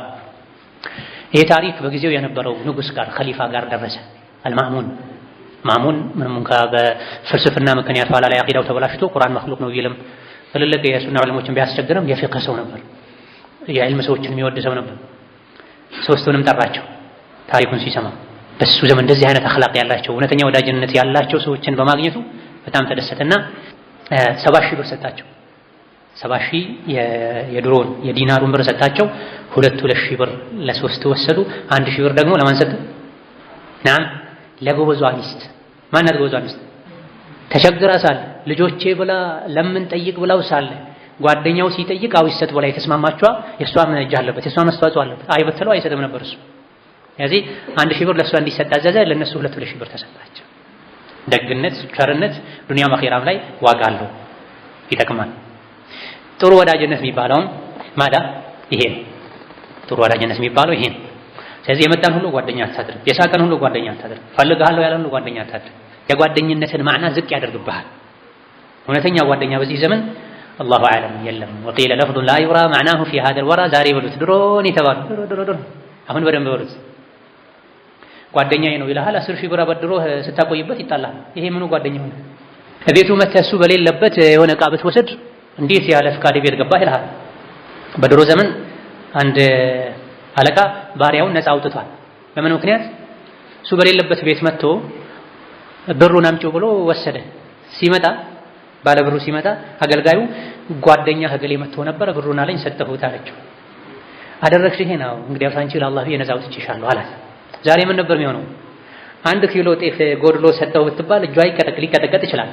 Speaker 1: ይሄ ታሪክ በጊዜው የነበረው ንጉስ ጋር ኸሊፋ ጋር ደረሰ። አልማእሙን ምንም እንኳን በፍልስፍና ምክንያት ኋላ ላይ አቂዳው ተበላሽቶ ቁርአን መክሉቅ ነው ቢልም ትልልቅ የሱና ዑለሞችን ቢያስቸግርም የፊቅህ ሰው ነበር፣ የዕልም ሰዎችን የሚወድ ሰው ነበር። ሶስቱንም ጠራቸው። ታሪኩን ሲሰማ በሱ ዘመን እንደዚህ አይነት አኽላቅ ያላቸው እውነተኛ ወዳጅነት ያላቸው ሰዎችን በማግኘቱ በጣም ተደሰተና 70,000 ብር ሰጣቸው። 70,000 የድሮን የዲናሩን ብር ሰጣቸው። 2,000 ብር ለሶስት ወሰዱ። 1,000 ብር ደግሞ ለማን ሰጡ? ናም ለጎበዟ ሚስት። ማናት ጎበዟ ሚስት? ተቸግራ ሳለ ልጆቼ ብላ ለምን ጠይቅ ብላው ሳለ ጓደኛው ሲጠይቅ አው ይሰጥ ብላ የተስማማችዋ የሷም እጅ አለበት፣ የሷም አስተዋጽኦ አለበት። አይበትለው አይሰጥም ነበር እሱ። ስለዚህ 1,000 ብር ለሷ እንዲሰጥ አዘዘ። ለነሱ 2,000 ብር ተሰጣቸው። ደግነት ቸርነት ዱንያም አኺራም ላይ ዋጋ አለው፣ ይጠቅማል። ጥሩ ወዳጅነት የሚባለውም ማዳ ይሄ ነው። ጥሩ ወዳጅነት የሚባለው ይሄ ነው። ስለዚህ የመጣን ሁሉ ጓደኛ አታድርግ፣ የሳቀን ሁሉ ጓደኛ አታድርግ፣ ፈልግሃለሁ ያለን ሁሉ ጓደኛ አታድርግ። የጓደኝነትን ማዕና ዝቅ ያደርግብሃል። እውነተኛ ጓደኛ በዚህ ዘመን አላሁ አዕለም የለም። ወቂለ ለፍዙ ላ ዩራ ማዕናሁ ፊ ሃዘል ወራ። ዛሬ በሉት ድሮን የተባሉ ድሮ አሁን በደንብ በሉት ጓደኛዬ ነው ይልሃል። 10,000 ብር አበድሮህ ስታቆይበት ይጣላል። ይሄ ምኑ ጓደኛ ሆነ? ቤቱ መተህ እሱ በሌለበት የሆነ ዕቃ ብትወስድ እንዴት ያለ ፍቃድ ቤት ገባህ ይልሃል። በድሮ ዘመን አንድ አለቃ ባሪያውን ነፃ አውጥቷል። በምን ምክንያት? እሱ በሌለበት ቤት መጥቶ ብሩን አምጪው ብሎ ወሰደ። ሲመጣ ባለ ብሩ ሲመጣ አገልጋዩ ጓደኛ ህገሌ መጥቶ ነበር ብሩን አለኝ ሰጠሁት አለችው። አደረግሽ ይሄ ነው እንግዲህ አንቺ ለአላህ ብዬ ነፃ አውጥቼሻለሁ አላት። ዛሬ ምን ነበር የሚሆነው? 1 ኪሎ ጤፍ ጎድሎ ሰጠው ብትባል እጇ ሊቀጠቀጥ ይችላል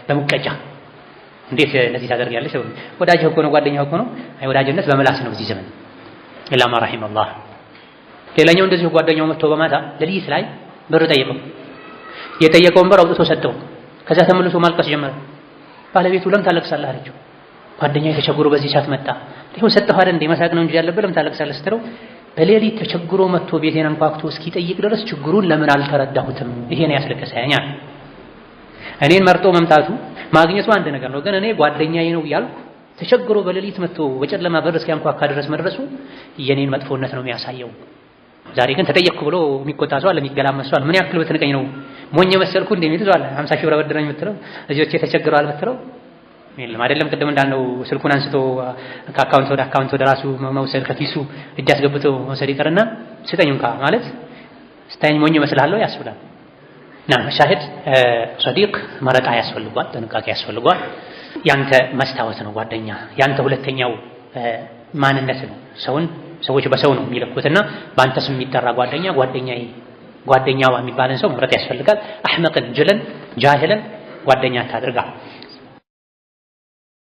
Speaker 1: በሙቀጫ። እንዴት እንደዚህ ታደርጊያለሽ? ወዳጅህ እኮ ነው ጓደኛህ እኮ ነው። አይ ወዳጅነት በመላስ ነው እዚህ ዘመን ኢላ ማ ረሂመላህ። ሌላኛው እንደዚሁ ጓደኛው መጥቶ በማታ ሌሊት ላይ ብር ጠየቀው። የጠየቀውን ብር አውጥቶ ሰጠው። ከዛ ተመልሶ ማልቀስ ጀመረ። ባለቤቱ ለምን ታለቅሳለህ አለችው። ጓደኛዬ ተቸግሮ በዚህ ሰዓት መጣ። ይኸው ሰጠሁ አይደል እንዴ መሳቅ ነው እንጂ ያለብህ ለምን ታለቅሳለህ ስትለው በሌሊት ተቸግሮ መጥቶ ቤቴን አንኳኩቶ እስኪጠይቅ ድረስ ችግሩን ለምን አልተረዳሁትም? ይሄ ነው ያስለቀሰኝ። እኔን መርጦ መምጣቱ ማግኘቱ አንድ ነገር ነው፣ ግን እኔ ጓደኛዬ ነው ያልኩ ተቸግሮ በሌሊት መጥቶ በጨለማ በር እስኪያንኳካ ድረስ መድረሱ የኔን መጥፎነት ነው የሚያሳየው። ዛሬ ግን ተጠየቅኩ ብሎ የሚቆጣ ሰው አለ፣ የሚገላመጥ ሰው አለ። ምን ያክል በትንቀኝ ነው ሞኝ መሰልኩ እንደሚል ሰው አለ። 50 ሺህ ብር አበድረኝ የምትለው ልጆቼ ተቸግረዋል ብትለው የለም አይደለም። ቅድም እንዳልነው ስልኩን አንስቶ ከአካውንት ወደ አካውንት ወደ ራሱ መውሰድ ከኪሱ እጅ አስገብቶ መውሰድ ይቀርና ስጠኝ እንኳ ማለት ስታይኝ ሞኝ መስላለሁ ያስብላል። ና መሻሂድ ሰዲቅ መረጣ ያስፈልጓል፣ ጥንቃቄ ያስፈልጓል። ያንተ መስታወት ነው ጓደኛ፣ ያንተ ሁለተኛው ማንነት ነው። ሰዎች በሰው ነው የሚለኩትና በአንተ ስም የሚጠራ ጓደኛ ጓደኛዋ የሚባልን ሰው መምረጥ ያስፈልጋል። አህመቅን ጅልን ጃሂልን ጓደኛ ታድርጋ።